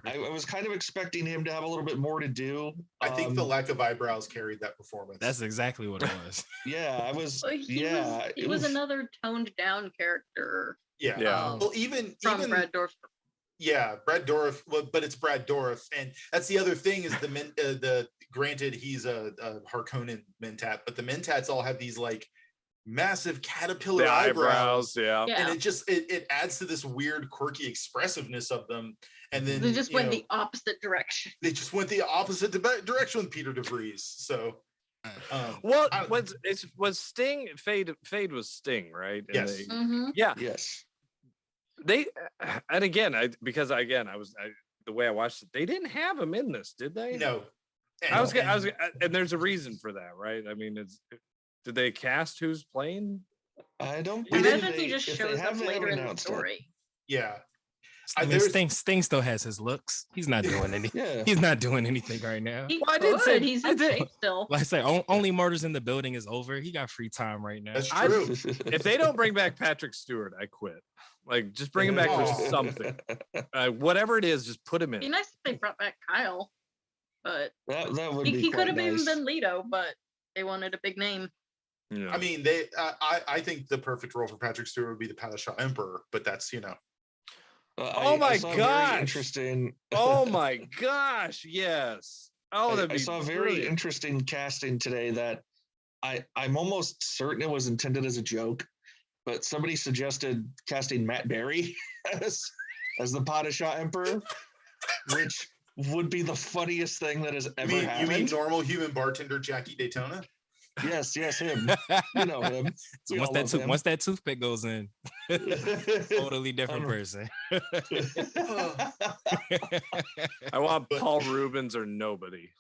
D: I was kind of expecting him to have a little bit more to do.
B: I think the lack of eyebrows carried that performance.
C: That's exactly what it was.
D: Yeah, I was.
A: Well, he was another toned down character.
B: Yeah.
E: Yeah.
B: Well, even
A: Brad Dourif.
B: Yeah, Brad Dourif, but it's Brad Dourif, and that's the other thing is the granted he's a Harkonnen Mentat, but the Mentats all have these like massive caterpillar
E: The
B: eyebrows,
E: yeah.
B: and it just it adds to this weird quirky expressiveness of them, and then
A: They just went the opposite direction.
B: they just went the opposite direction with Peter DeVries. So,
E: Well, was Sting Fade was Sting, right? And
B: Yes.
E: yeah.
D: Yes.
E: They and again, the way I watched it, they didn't have him in this, did they?
B: no,
E: and there's a reason for that, right? I mean, did they cast who's playing?
D: I don't.
A: Imagine he just shows up later in the story.
B: yeah.
C: I mean, Sting still has his looks. He's not doing anything.
D: Yeah.
C: He's not doing anything right now.
E: I did say
A: he's in shape still.
C: Like I say, only Murders in the Building is over. He got free time right now.
B: That's true.
E: If they don't bring back Patrick Stewart, I quit. Like, just bring him back for something. Whatever it is, just put him in.
A: It'd be nice if they brought back Kyle, but
D: that would be.
A: He could have
D: nice.
A: even been Leto, but they wanted a big name.
E: Yeah.
B: I mean, I think the perfect role for Patrick Stewart would be the Padishah Emperor, but that's
E: My gosh!
D: Interesting.
E: Oh my gosh! Yes. Oh,
D: I saw a very interesting casting today that I'm almost certain it was intended as a joke, but somebody suggested casting Matt Berry as the Padishah Emperor, which would be the funniest thing that has ever happened.
B: You mean normal human bartender Jackie Daytona?
D: Yes, him. You know him.
C: So once that toothpick goes in, totally different person.
E: I want Paul Rubens or nobody.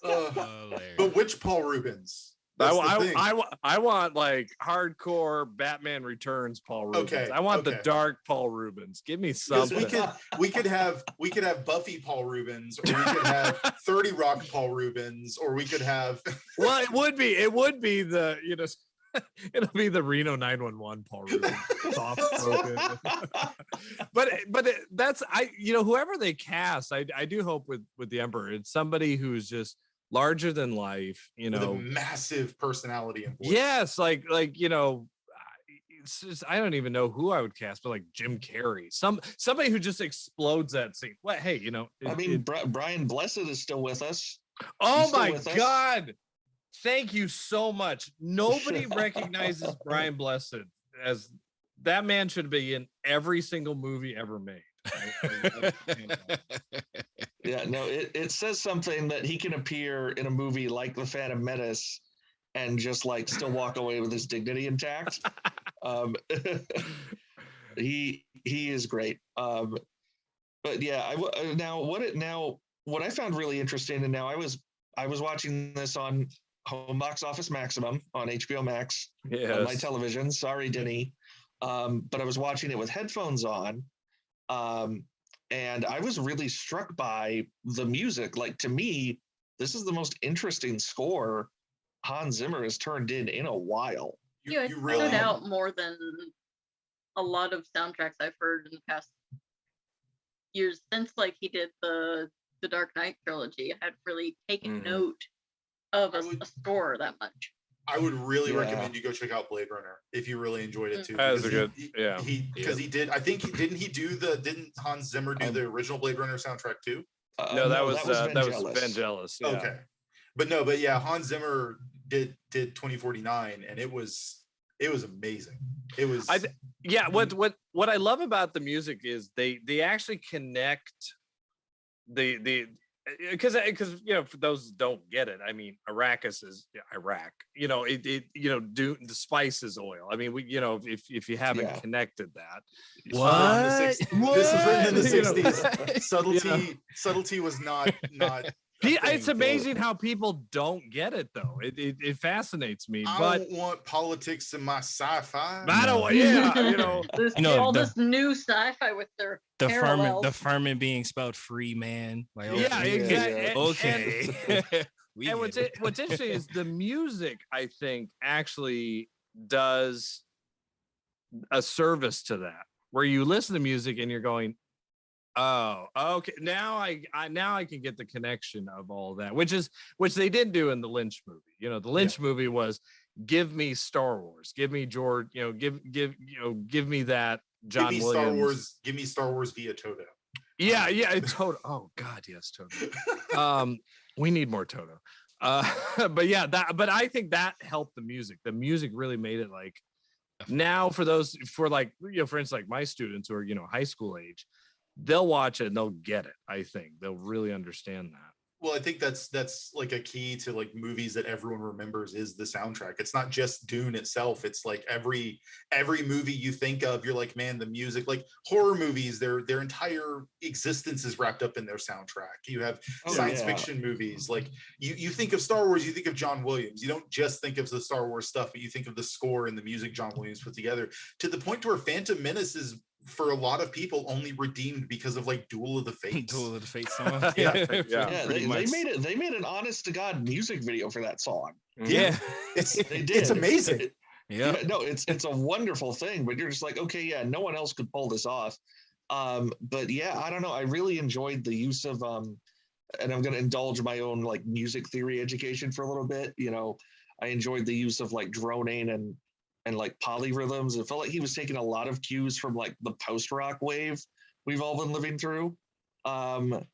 B: But which Paul Rubens?
E: I want like hardcore Batman Returns Paul Rubens.
B: Okay,
E: I want the dark Paul Rubens. Give me something.
B: We could have Buffy Paul Rubens, or we could have 30 Rock Paul Rubens, or we could have.
E: Well, it would be the it'll be the Reno 911 Paul Rubens. Soft spoken. but that's whoever they cast, I do hope with the Emperor, it's somebody who's just larger than life, with
B: a massive personality and voice.
E: Yes, like it's just, I don't even know who I would cast, but like Jim Carrey, somebody who just explodes that scene. What? Hey,
D: Brian Blessed is still with us.
E: Oh my God! Thank you so much. Nobody recognizes Brian Blessed as that man should be in every single movie ever made.
D: Yeah, no, it says something that he can appear in a movie like The Phantom Menace and just like still walk away with his dignity intact. He is great. But yeah, what I found really interesting, and now I was watching this on Home Box Office Maximum on HBO Max
E: Yes.
D: on my television. Sorry, Denny. But I was watching it with headphones on. And I was really struck by the music. Like, to me, this is the most interesting score Hans Zimmer has turned in a while.
A: Yeah, it stood out more than a lot of soundtracks I've heard in the past years since, like, he did the Dark Knight trilogy. I hadn't really taken note of a score that much.
B: I would really recommend you go check out Blade Runner if you really enjoyed it too.
E: That was a good,
B: because he did. I think didn't Hans Zimmer do the original Blade Runner soundtrack too?
E: No, that was Vangelis. Yeah.
B: Okay, but Hans Zimmer did 2049, and it was amazing. It was
E: what I love about the music is they actually connect the because for those who don't get it, I mean, Arrakis is Iraq. Dune, the spice is oil. I mean, if you haven't connected that,
B: this is written in the 60s. Subtlety was not.
E: It's amazing how people don't get it, though. It fascinates me.
B: I don't want politics in my sci-fi.
E: I don't.
A: This new sci-fi with their parallels.
C: The Furman being spelled free, man. Like,
E: exactly.
C: Okay.
E: And what's interesting is the music, I think, actually does a service to that, where you listen to music and you're going, oh, okay. Now I can get the connection of all that, which they did do in the Lynch movie. The Lynch movie was, give me Star Wars, give me George, give me that John Williams.
B: Give me Star Wars via Toto.
E: Toto. Oh God, yes, Toto. We need more Toto. But I think that helped the music. The music really made it like, now for instance, like my students who are high school age, they'll watch it and they'll get it. I think they'll really understand that.
B: Well, I think that's like a key to like movies that everyone remembers is the soundtrack. It's not just Dune itself. It's like every movie you think of, you're like, man, the music. Like horror movies, their entire existence is wrapped up in their soundtrack. You have science fiction movies, like you think of Star Wars, you think of John Williams. You don't just think of the Star Wars stuff, but you think of the score and the music John Williams put together, to the point to where Phantom Menace is, for a lot of people, only redeemed because of like Duel of the Fates.
C: Duel of the Fates song.
D: They made an honest to God music video for that song.
B: Yeah, they did. It's amazing.
D: It's a wonderful thing, but you're just like, okay, no one else could pull this off. But I don't know. I really enjoyed the use of and I'm going to indulge my own like music theory education for a little bit. I enjoyed the use of like droning and like polyrhythms. It felt like he was taking a lot of cues from like the post-rock wave we've all been living through. And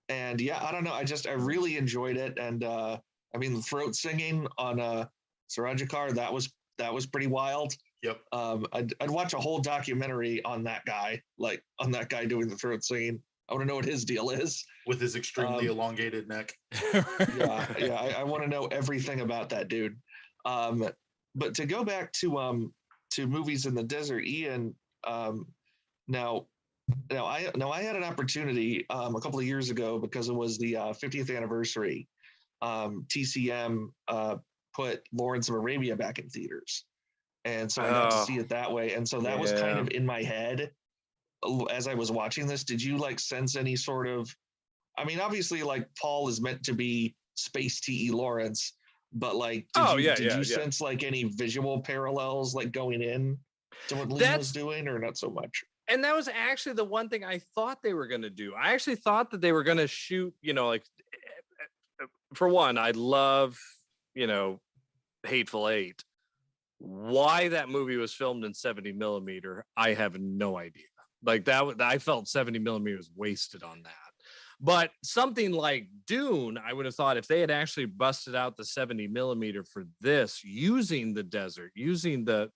D: I don't know. I really enjoyed it. And I mean, the throat singing on Sarajakar, that was pretty wild.
B: Yep.
D: I'd watch a whole documentary on that guy, like on that guy doing the throat singing. I want to know what his deal is.
B: With his extremely elongated neck.
D: I want to know everything about that dude. But to go back to movies in the desert, Ian, now I had an opportunity a couple of years ago, because it was the 50th anniversary. TCM put Lawrence of Arabia back in theaters, and so I got to see it that way. And so that was kind of in my head as I was watching this. Did you like sense any sort of? I mean, obviously, like Paul is meant to be Space T.E. Lawrence. But like, did you sense like any visual parallels like going in to what Lee was doing, or not so much?
E: And that was actually the one thing I thought they were going to do. I actually thought that they were going to shoot, like, for one, I love, Hateful Eight. Why that movie was filmed in 70 millimeter, I have no idea. Like that, I felt 70 millimeter was wasted on that. But something like Dune, I would have thought if they had actually busted out the 70 millimeter for this, using the desert, using the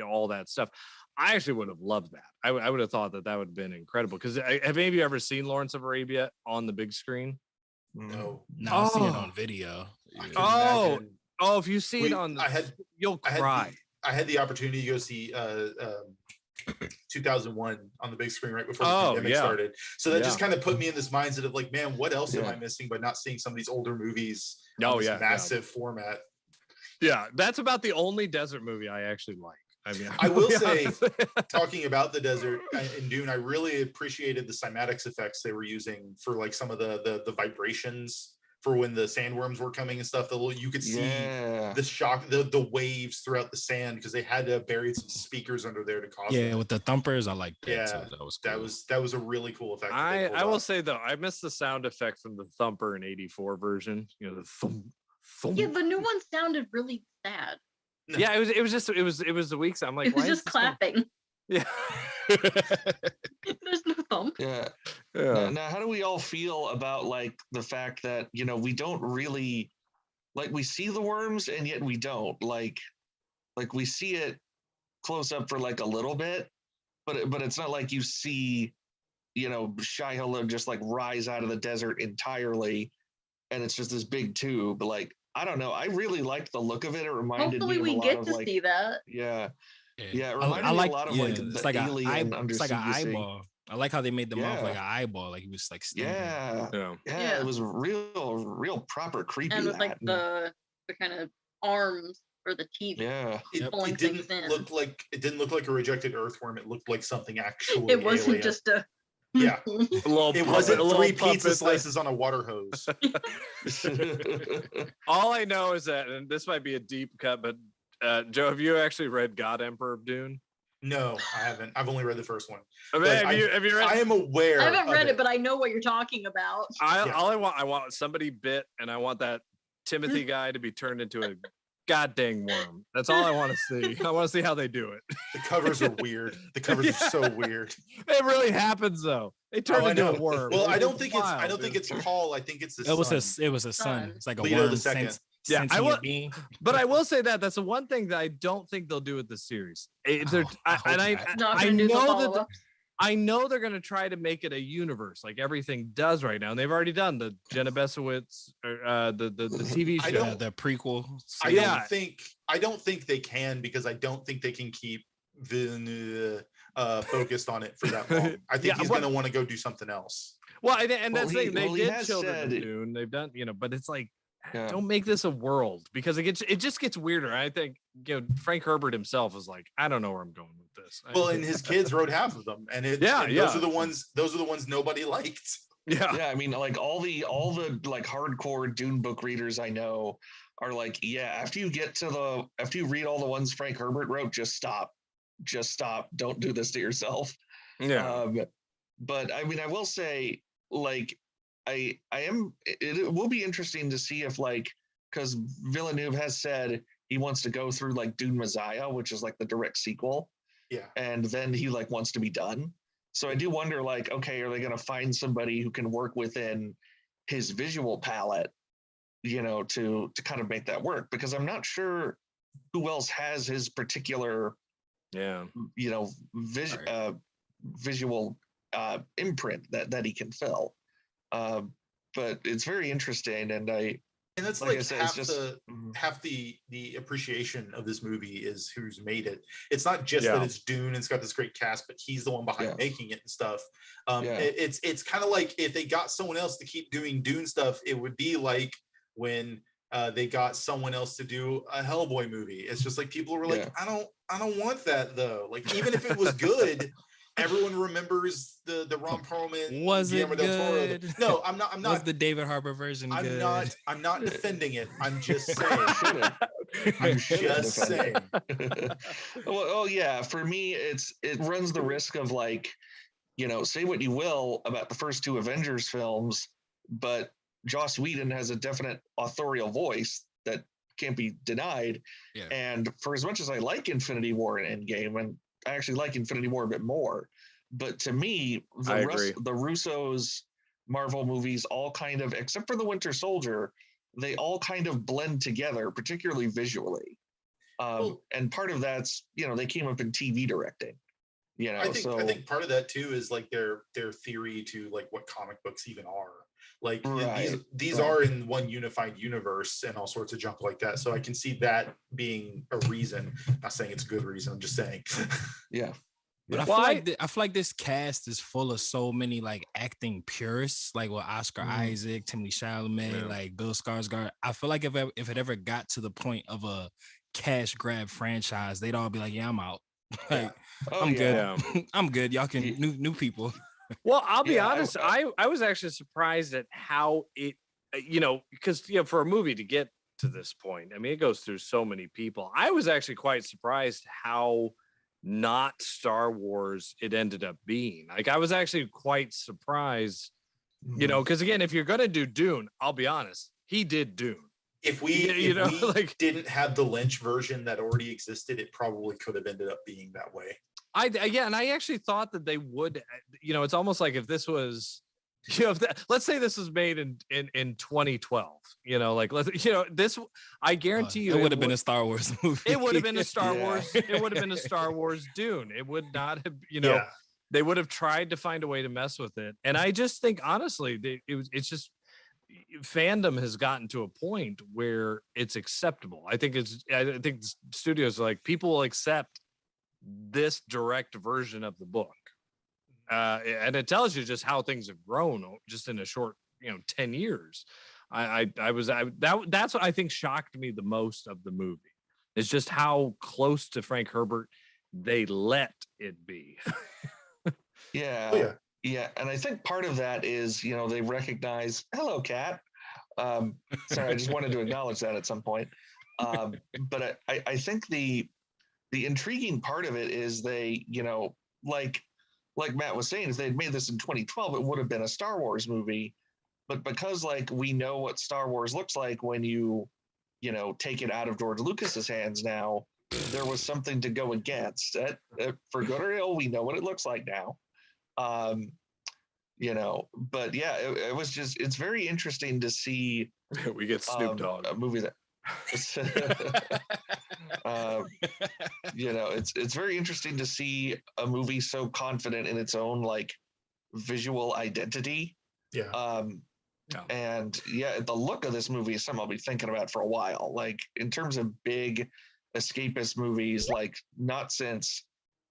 E: all that stuff, I actually would have loved that. I would have thought that would have been incredible. Because have any of you ever seen Lawrence of Arabia on the big screen?
B: No,
C: I've seen it on video.
E: If you see it on you'll cry.
B: I had the opportunity to go see 2001 on the big screen right before the pandemic started. So that just kind of put me in this mindset of like, man, what else am I missing by not seeing some of these older movies on this massive format?
E: Yeah, that's about the only desert movie I actually like. I mean,
B: I will say, talking about the desert in Dune, I really appreciated the cymatics effects they were using for like some of the vibrations for when the sandworms were coming and stuff. You could see the shock, the waves throughout the sand because they had to bury some speakers under there to cause.
C: Yeah, with the thumpers, I like that.
B: Yeah,
C: too. That was cool.
B: that was a really cool effect.
E: I will say though, I missed the sound effect from the Thumper in '84 version. You know, the thump.
A: Yeah, the new one sounded really sad.
E: No. Yeah, it was the weak sound. I'm like,
A: it was just clapping.
E: Yeah.
A: There's no thump.
D: Yeah. Now, how do we all feel about like the fact that, you know, we don't really like we see the worms and yet we don't like we see it close up for like a little bit, but it's not like you see, you know, Shai-Hulud just like rise out of the desert entirely and it's just this big tube. Like, I don't know. I really liked the look of it. It reminded
A: Hopefully
D: me of a lot
A: we get
D: of
A: to
D: like,
A: see that.
D: Yeah. Yeah, it
C: I
D: reminded me
C: like
D: a lot of
C: yeah,
D: like
C: it's
D: the
C: like
D: alien
C: it's like an
D: undersea.
C: eyeball. I like how they made the mouth like an eyeball, like he was like stinging.
D: Yeah, it was real proper creepy.
A: And with like the kind of arms or the teeth.
D: Yeah,
B: it didn't look like a rejected earthworm. It looked like something actually.
A: It wasn't
B: alien.
A: just a.
B: Yeah, it wasn't three pizza
E: puppet
B: slices on a water hose.
E: All I know is that, and this might be a deep cut, but Joe, have you actually read God Emperor of Dune?
B: No, I haven't. I've only read the first one.
E: I mean, have you read?
B: I am aware.
A: I haven't read it, but I know what you're talking about.
E: I want somebody bit, and I want that Timothy guy to be turned into a goddamn worm. That's all I want to see. I want to see how they do it.
B: The covers are weird. The covers are so weird.
E: It really happens though. They turn into a worm.
B: Well, I don't think it's Paul. I think it's his son.
C: It was a son. It's like a
B: Leto
C: worm.
B: the second.
E: Yeah, but I will say that's the one thing that I don't think they'll do with the series. I know they're going to try to make it a universe like everything does right now, and they've already done the Jenna Bessowitz the TV show,
C: the prequel.
B: I don't think they can because I don't think they can keep focused on it for that long. I think he's going to want to go do something else.
E: Well, and that's the thing. They did Children of Dune. They've done, but it's like. Yeah. Don't make this a world because it just gets weirder. I think Frank Herbert himself is like, I don't know where I'm going with this.
B: Well, and his kids wrote half of them, and those are the ones nobody liked.
E: Yeah,
D: I mean, like all the like hardcore Dune book readers I know are like, after you read all the ones Frank Herbert wrote, just stop, don't do this to yourself.
E: Yeah,
D: but I mean, I will say, like. It will be interesting to see if because Villeneuve has said he wants to go through like Dune Messiah, which is like the direct sequel.
B: Yeah. And
D: then he wants to be done. So I do wonder okay, are they going to find somebody who can work within his visual palette, to kind of make that work? Because I'm not sure who else has his particular, visual imprint that he can fill. But it's very interesting, and
B: that's like half the appreciation of this movie is who's made it. It's not just that it's Dune and it's got this great cast, but he's the one behind making it and stuff. It's kind of like if they got someone else to keep doing Dune stuff, it would be like when they got someone else to do a Hellboy movie. It's just like people were like, I don't want that though. Like even if it was good. Everyone remembers the Ron Perlman.
C: Was it good?
B: No, I'm not.
C: Was the David Harbour version good?
B: I'm not defending it. I'm just saying. I'm just saying.
D: Well, yeah. For me, it runs the risk of say what you will about the first two Avengers films, but Joss Whedon has a definite authorial voice that can't be denied. Yeah. And for as much as I like Infinity War and Endgame, and I actually like Infinity War a bit more, but to me, the Russos' Marvel movies all kind of, except for the Winter Soldier, they all kind of blend together, particularly visually. And part of that's, they came up in TV directing.
B: I think part of that too is like their theory to like what comic books even are. Like these are in one unified universe and all sorts of junk like that. So I can see that being a reason. Not saying it's a good reason. I'm just saying.
D: Yeah.
C: But I feel like this cast is full of so many like acting purists, like with Oscar Isaac, Timothy Chalamet, like Bill Skarsgård. I feel like if it ever got to the point of a cash grab franchise, they'd all be like, "Yeah, I'm out. Like, I'm good. I'm good. Y'all can new people."
E: Well, I'll be honest. I was actually surprised at how it, because for a movie to get to this point, I mean, it goes through so many people. I was actually quite surprised how not Star Wars it ended up being. Like, I was actually quite surprised, because again, if you're gonna do Dune, I'll be honest, he did Dune.
B: If we didn't have the Lynch version that already existed, it probably could have ended up being that way.
E: And I actually thought that they would. It's almost like if this was, let's say this was made in 2012. This. I guarantee you,
C: it would have been a Star Wars movie.
E: It would have been a Star Wars. It would have been a Star Wars Dune. It would not have. They would have tried to find a way to mess with it. And I just think, honestly, it's just fandom has gotten to a point where it's acceptable. I think studios are like, people will accept this direct version of the book, and it tells you just how things have grown just in a short 10 years. That's what I think shocked me the most of the movie. It's just how close to Frank Herbert they let it be.
D: Yeah, and I think part of that is they recognize, hello cat. Sorry, I just wanted to acknowledge that at some point. But I think the intriguing part of it is they, like Matt was saying, if they'd made this in 2012, it would have been a Star Wars movie. But because we know what Star Wars looks like when you take it out of George Lucas's hands now, there was something to go against. For good or ill, we know what it looks like now. But yeah, it was just, it's very interesting to see.
E: We get Snoop Dogg.
D: A movie that. It's very interesting to see a movie so confident in its own visual identity. And the look of this movie is something I'll be thinking about for a while. Like, in terms of big escapist movies, not since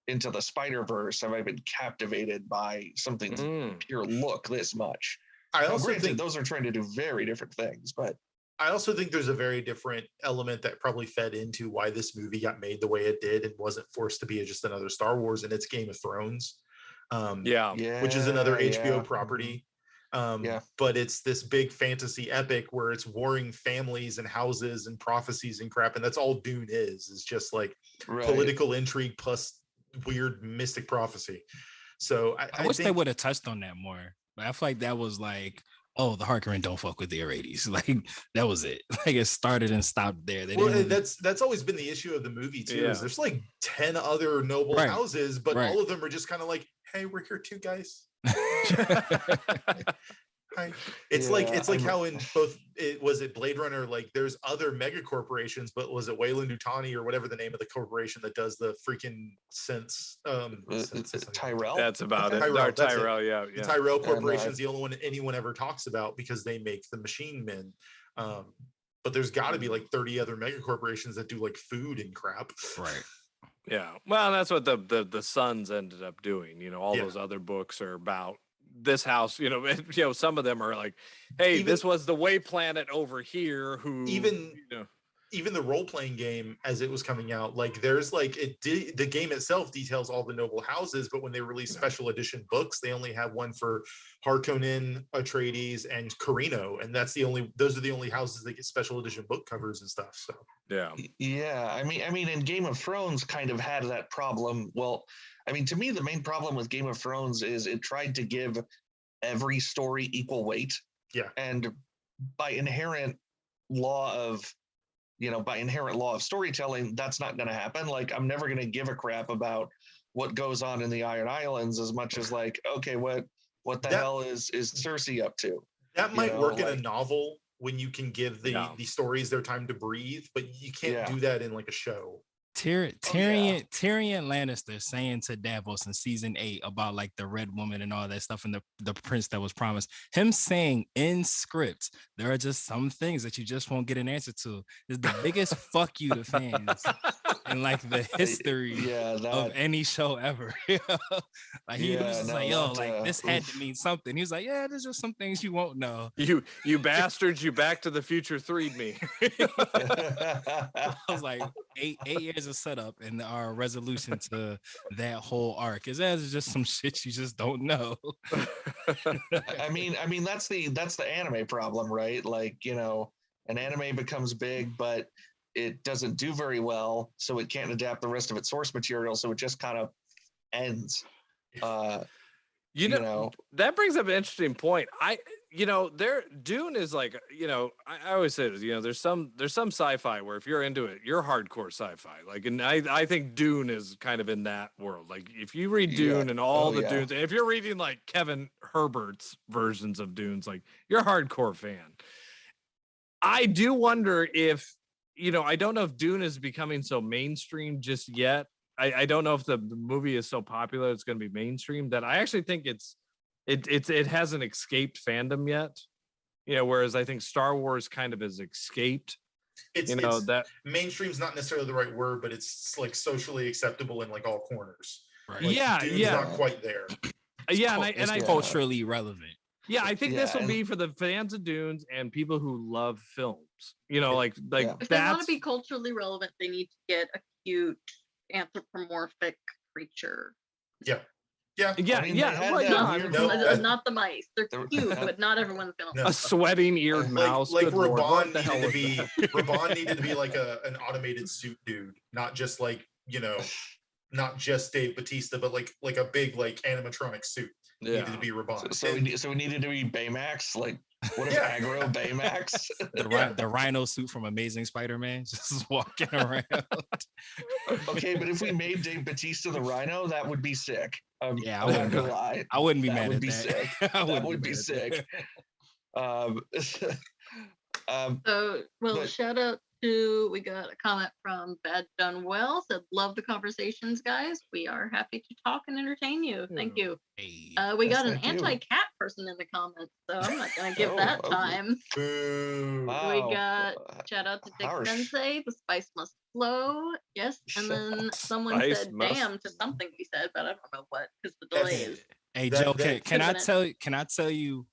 D: Into the Spider-Verse have I been captivated by something's pure look this much. I also think those are trying to do very different things, but
B: I also think there's a very different element that probably fed into why this movie got made the way it did and wasn't forced to be just another Star Wars, and it's Game of Thrones, which is another HBO property. But it's this big fantasy epic where it's warring families and houses and prophecies and crap, and that's all Dune is just political intrigue plus weird mystic prophecy. So
C: I wish they would have touched on that more. But I feel like that was oh, the Harkonnen don't fuck with the Atreides. That was it. It started and stopped there.
B: That's always been the issue of the movie too. Is there's 10 other noble houses, but all of them are just kind of hey, we're here too, guys. Hi. It's like how in both was it Blade Runner, there's other mega corporations, but was it Weyland-Yutani or whatever the name of the corporation that does the freaking sense?
D: Tyrell.
E: That's about it. Tyrell, yeah.
B: The Tyrell Corporation is the only one anyone ever talks about because they make the machine men. But there's got to be 30 other mega corporations that do food and crap.
C: Right.
E: Yeah. Well, that's what the Sons ended up doing. Those other books are about this house. Some of them are hey, this was the Way Planet over here. Who even the role-playing game as it was coming out, there's the game itself details all the noble houses, but when they release special edition books, they only have one for Harkonnen, Atreides, and Carino, and those are the only houses that get special edition book covers and stuff. So
D: I mean, and Game of Thrones kind of had that problem. Well, I mean, to me, the main problem with Game of Thrones is it tried to give every story equal weight.
B: Yeah,
D: and by inherent law of storytelling, that's not going to happen. I'm never going to give a crap about what goes on in the Iron Islands as much as okay, what the hell is Cersei up to?
B: That might work in a novel when you can give the stories their time to breathe, but you can't do that in a show.
C: Tyrion Lannister saying to Davos in season 8 about the Red Woman and all that stuff and the prince that was promised, him saying in script, there are just some things that you just won't get an answer to, is the biggest fuck you to fans in like the history
D: Yeah,
C: of any show ever. Like he was just like, yo, like this had to mean something. He was like, yeah, there's just some things you won't know.
E: You bastards, you Back to the Future 3'd me.
C: I was like, eight years of setup and our resolution to that whole arc is that just some shit you just don't know.
D: I mean that's the anime problem, right? Like, you know, an anime becomes big, but it doesn't do very well, so it can't adapt the rest of its source material, so it just kind of ends.
E: You know, that brings up an interesting point. Dune is like, you know, I always say this, you know, there's some sci-fi where if you're into it, you're hardcore sci-fi. Like, and I think Dune is kind of in that world. Like, if you read Dune and all the Dunes, if you're reading like Kevin Herbert's versions of Dunes, like you're a hardcore fan. I do wonder if, you know, I don't know if Dune is becoming so mainstream just yet. I don't know if the movie is so popular it's going to be mainstream that I actually think it hasn't escaped fandom yet. You know, whereas I think Star Wars kind of has escaped.
B: It's,
E: you know, that
B: mainstream's not necessarily the right word, but it's like socially acceptable in like all corners.
C: Right.
B: Like, Dune's not quite there.
C: It's culturally relevant.
E: Yeah, I think this will be for the fans of Dunes and people who love films. You know, like
A: if they want to be culturally relevant, they need to get a cute anthropomorphic creature.
B: Yeah.
A: Not the mice. They're cute, but not everyone's gonna.
E: A sweating eared mouse.
B: Like Raban needed to be like an automated suit dude, not just like, you know, not just Dave Bautista, but like a big like animatronic suit. Needed to be Raban.
D: So we needed to be Baymax. Like, what if aggro Baymax?
C: The rhino suit from Amazing Spider-Man just walking around.
D: Okay, but if we made Dave Bautista the Rhino, that would be sick.
C: I wouldn't lie. I wouldn't be mad at that.
D: Sick. That would be sick.
A: Shout out to, we got a comment from Bad Done Well, said, love the conversations, guys. We are happy to talk and entertain you. Thank you. We got an anti-cat person in the comments, so I'm not going to give that time.
B: Wow.
A: We got, shout out to Dick Sensei, the spice must flow. Yes, and then someone said damn to something we said, but I don't know what, because the delay is.
C: Hey, Joe, can I tell you,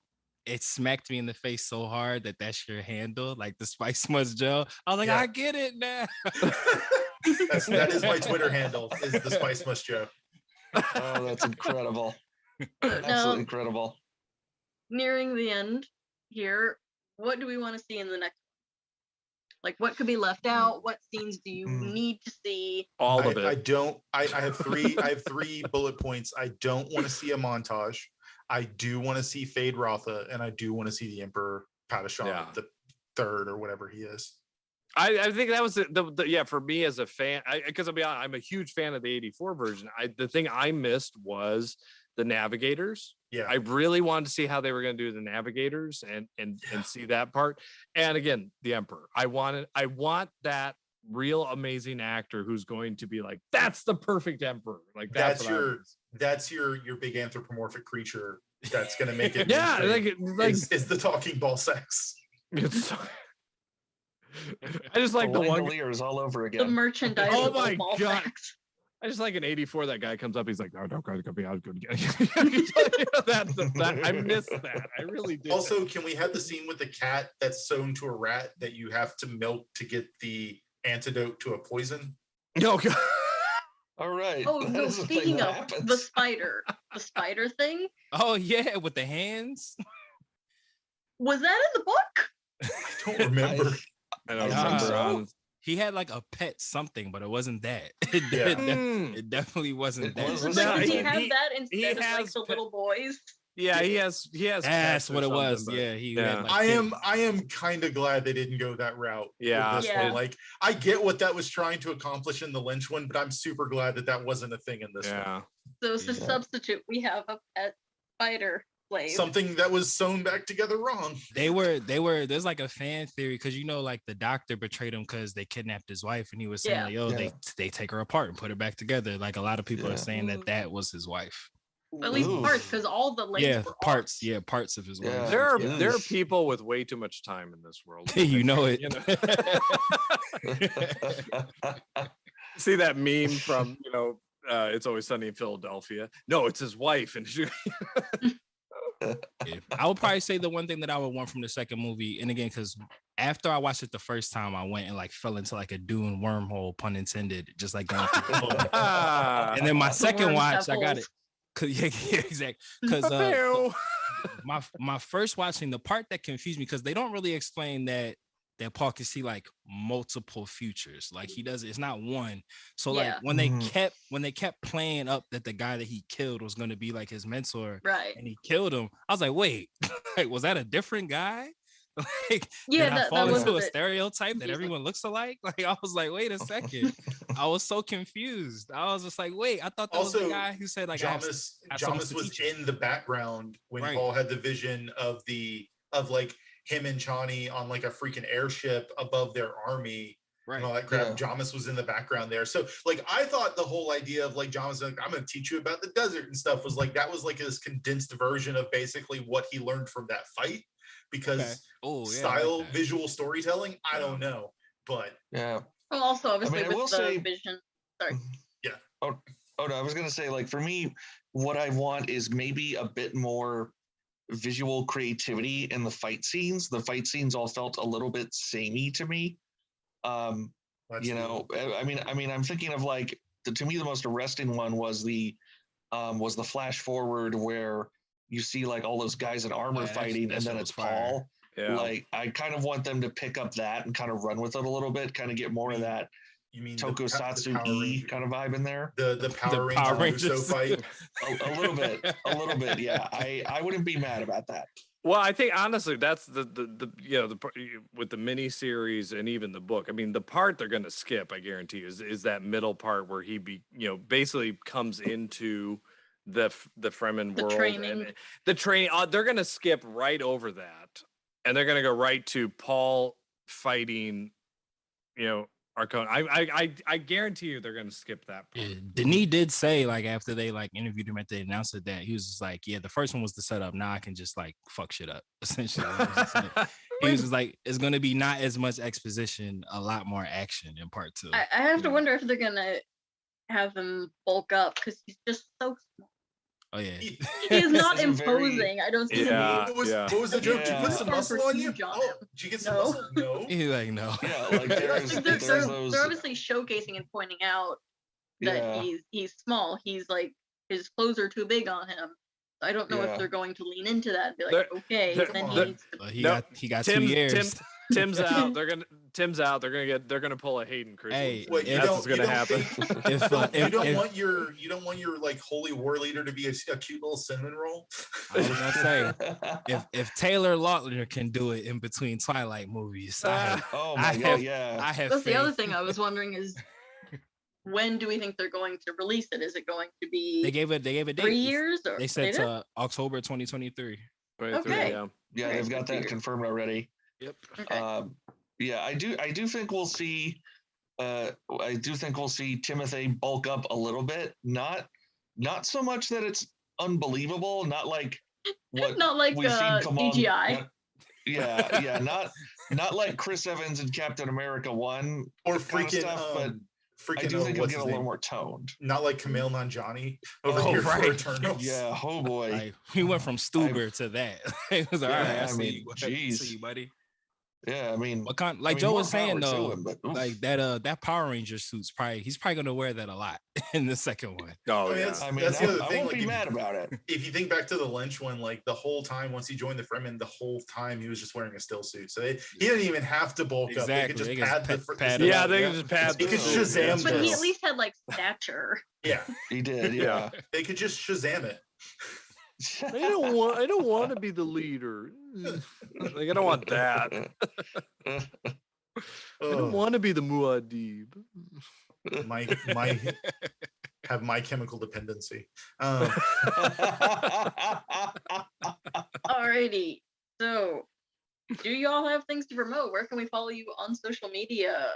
C: it smacked me in the face so hard that's your handle, like the Spice Must Joe. I was like, I get it now.
B: that is my Twitter handle, is the Spice Must Joe.
D: Oh, that's incredible. Absolutely incredible.
A: Nearing the end here, what do we want to see in the next? Like, what could be left out? What scenes do you need to see?
E: All of it.
B: I have three bullet points. I don't want to see a montage. I do want to see Fade Rotha, and I do want to see the Emperor Padishah, the third or whatever he is.
E: I think that was the for me as a fan, because I'll be honest, I'm a huge fan of the 84 version. The thing I missed was the navigators. Yeah, I really wanted to see how they were going to do the navigators and see that part. And again, the Emperor. I want that real amazing actor who's going to be like, that's the perfect Emperor. Like that's
B: your big anthropomorphic creature that's going to make it. is the talking ball sex.
E: I just like the one
D: ears all over again.
A: The merchandise.
E: Oh my god! Sex. I just like an 84. That guy comes up. He's like, "No, don't go be out. I missed that. I really did.
B: Also, can we have the scene with the cat that's sewn to a rat that you have to milk to get the antidote to a poison?
E: No. God.
D: All right.
A: Oh no! Speaking of the spider thing.
C: Oh yeah, with the hands.
A: Was that in the book?
B: I don't remember.
E: I don't remember.
C: He had like a pet something, but it wasn't that. It definitely wasn't that.
A: Does he have that instead of like the little boys?
E: Yeah, he has.
C: That's what it was. Yeah,
B: had like I am kind of glad they didn't go that route.
E: Yeah.
B: With this one. Like, I get what that was trying to accomplish in the Lynch one, but I'm super glad that wasn't a thing in this one.
A: So to substitute, we have a pet spider slave.
B: Something that was sewn back together wrong.
C: They were. There's like a fan theory because like the doctor betrayed him because they kidnapped his wife, and he was saying they take her apart and put her back together. Like a lot of people are saying that was his wife.
A: At least parts, because all the legs were
C: parts. Yeah, parts of his wife.
E: There are people with way too much time in this world.
C: You know it.
E: See that meme from It's Always Sunny in Philadelphia. No, it's his wife, and
C: I would probably say the one thing that I would want from the second movie, and again, because after I watched it the first time, I went and like fell into like a Dune wormhole, pun intended, just like going through the whole. And then my second watch, I got it. Yeah, exactly. Because my first watching, the part that confused me, because they don't really explain that Paul can see like multiple futures. Like he does, it's not one. So like when they kept playing up that the guy that he killed was going to be like his mentor,
A: right?
C: And he killed him. I was like, wait, like, was that a different guy? Like,
A: yeah,
C: did I fall
A: that
C: into a stereotype that everyone looks alike? Like, I was like, wait a second. I was so confused. I was just like, wait, I thought that was the guy who said like
B: Jamis was in the background when Paul had the vision of like him and Chani on like a freaking airship above their army. Right. And all that crap. Yeah. Jamis was in the background there. So like I thought the whole idea of like Jamis like, I'm gonna teach you about the desert and stuff was like that was like this condensed version of basically what he learned from that fight. Because style, visual storytelling, I don't know. But
D: yeah.
A: Well, also obviously with the vision. Sorry.
B: Yeah.
D: Oh no, I was gonna say, like, for me, what I want is maybe a bit more visual creativity in the fight scenes. The fight scenes all felt a little bit samey to me. I mean, I'm thinking of like to me the most arresting one was the flash forward where you see like all those guys in armor fighting, and then it's Paul. Yeah. Like I kind of want them to pick up that and kind of run with it a little bit, kind of get more of that. You mean Tokusatsu kind of vibe in there?
B: The Power Rangers fight.
D: a little bit. Yeah, I wouldn't be mad about that.
E: Well, I think honestly, that's the with the mini series and even the book. I mean, the part they're going to skip, I guarantee you, is that middle part where he basically comes into the Fremen world and the training. They're going to skip right over that, and they're going to go right to Paul fighting, Arcone. I guarantee you they're going to skip that part.
C: Yeah, Denis did say, like, after they like interviewed him after they announced it, that he was just like, yeah, the first one was the setup. Now I can just like fuck shit up. Essentially, he was just like, it's going to be not as much exposition, a lot more action in part 2.
A: I have to wonder if they're going to have him bulk up because he's just so small.
C: Oh yeah,
A: he's not imposing. I don't see him.
B: What was the joke? Did you put some muscle on you? Did you get some muscle? No.
C: He's like, no.
D: Yeah, like
A: they're obviously showcasing and pointing out that he's small. He's like his clothes are too big on him. I don't know if they're going to lean into that and be like, okay, then he needs
C: to. He got 2 years.
E: Tim's out. Tim's out. They're gonna pull a Hayden Christensen.
B: Hey, that's what's gonna happen. You don't want your like holy war leader to be a cute little cinnamon roll.
C: I was gonna say if Taylor Lautner can do it in between Twilight movies,
A: That's the other thing I was wondering is when do we think they're going to release it? Is it going to be?
C: They gave a date.
A: 3 years, or
C: they said October 2023.
A: Okay.
D: Yeah, they've got that confirmed already.
C: Yep.
A: Okay.
D: Yeah, I do think we'll see. I do think we'll see Timothée bulk up a little bit. Not so much that it's unbelievable. Not like what we've seen come
A: CGI.
D: Not like Chris Evans in Captain America 1
B: or freaking
D: stuff, but I do think it'll get a little more toned.
B: Not like Kumail Nanjiani over here for Eternals.
D: Yeah, oh boy.
C: Like, he went from Stuber to that. It was all right. I see you, buddy.
D: Yeah, I mean,
C: Joe was saying though, like that Power Ranger suit's he's probably gonna wear that a lot in the second one.
E: Oh yeah,
B: that's the other thing. I won't be mad about it. If you think back to the Lynch one, like the whole time once he joined the Fremen, the whole time he was just wearing a still suit, so he didn't even have to bulk up. They could just pad the.
E: Yeah, they could just pad.
B: He could Shazam,
A: but he at least had like stature.
B: Yeah,
D: he did. Yeah,
B: they could just Shazam it.
E: I don't want to be the leader. Like I don't want that. I don't want to be the Muad'Dib.
B: Have my chemical dependency.
A: Alrighty. So, do y'all have things to promote? Where can we follow you on social media?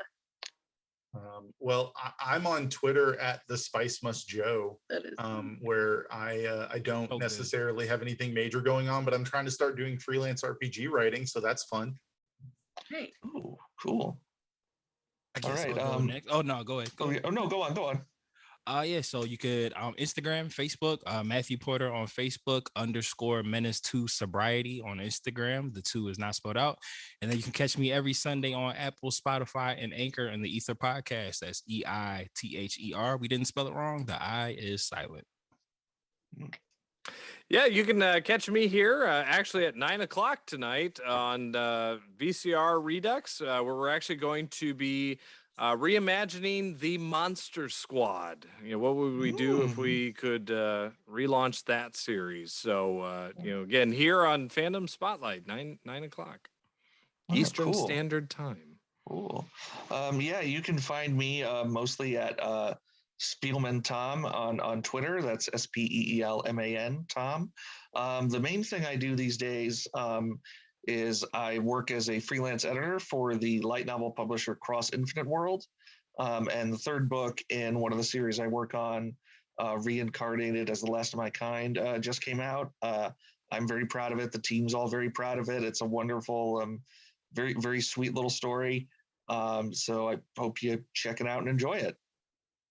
B: Well, I'm on Twitter at the Spice Must Joe, where I don't necessarily have anything major going on, but I'm trying to start doing freelance RPG writing, so that's fun.
A: Great.
D: Oh, cool.
C: I
D: All
C: guess
D: right,
C: I'll go next. Oh no, go ahead.
D: No, go on.
C: Yeah, so you could Instagram, Facebook, Matthew Porter on Facebook, _menace2 sobriety on Instagram. The 2 is not spelled out. And then you can catch me every Sunday on Apple, Spotify, and Anchor and the Ether podcast. That's EITHER. We didn't spell it wrong. The I is silent.
E: Yeah, you can catch me here actually at 9:00 tonight on VCR Redux, where we're actually going to be reimagining the Monster Squad. You know, what would we do if we could relaunch that series? So, again, here on Fandom Spotlight, 9:00 Eastern Standard Time.
D: Cool. Yeah, you can find me mostly at Speelman Tom on Twitter. That's SPEELMAN Tom. The main thing I do these days is I work as a freelance editor for the light novel publisher Cross Infinite World. And the third book in one of the series I work on, Reincarnated as the Last of My Kind, just came out. I'm very proud of it. The team's all very proud of it. It's a wonderful, very, very sweet little story. So I hope you check it out and enjoy it.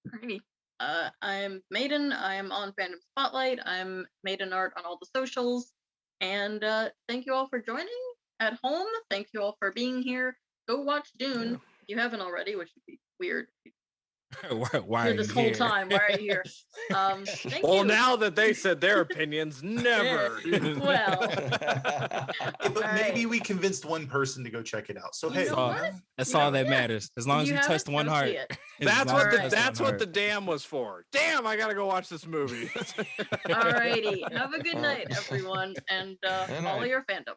A: Alrighty. I'm Maiden. I'm on Fandom Spotlight. I'm Maiden Art on all the socials. And thank you all for joining at home. Thank you all for being here. Go watch Dune if you haven't already, which would be weird.
C: Why are
A: this
C: you
A: whole
C: here?
A: time? Why are you here? Thank
E: Well,
A: you.
E: now that they said their opinions, never.
A: Well,
B: But maybe we convinced one person to go check it out. So hey,
C: That's all that matters. As long as you touched one heart.
E: That's what the dam was for. Damn, I gotta go watch this movie.
A: Alrighty. Have a good night, everyone, and follow your fandom.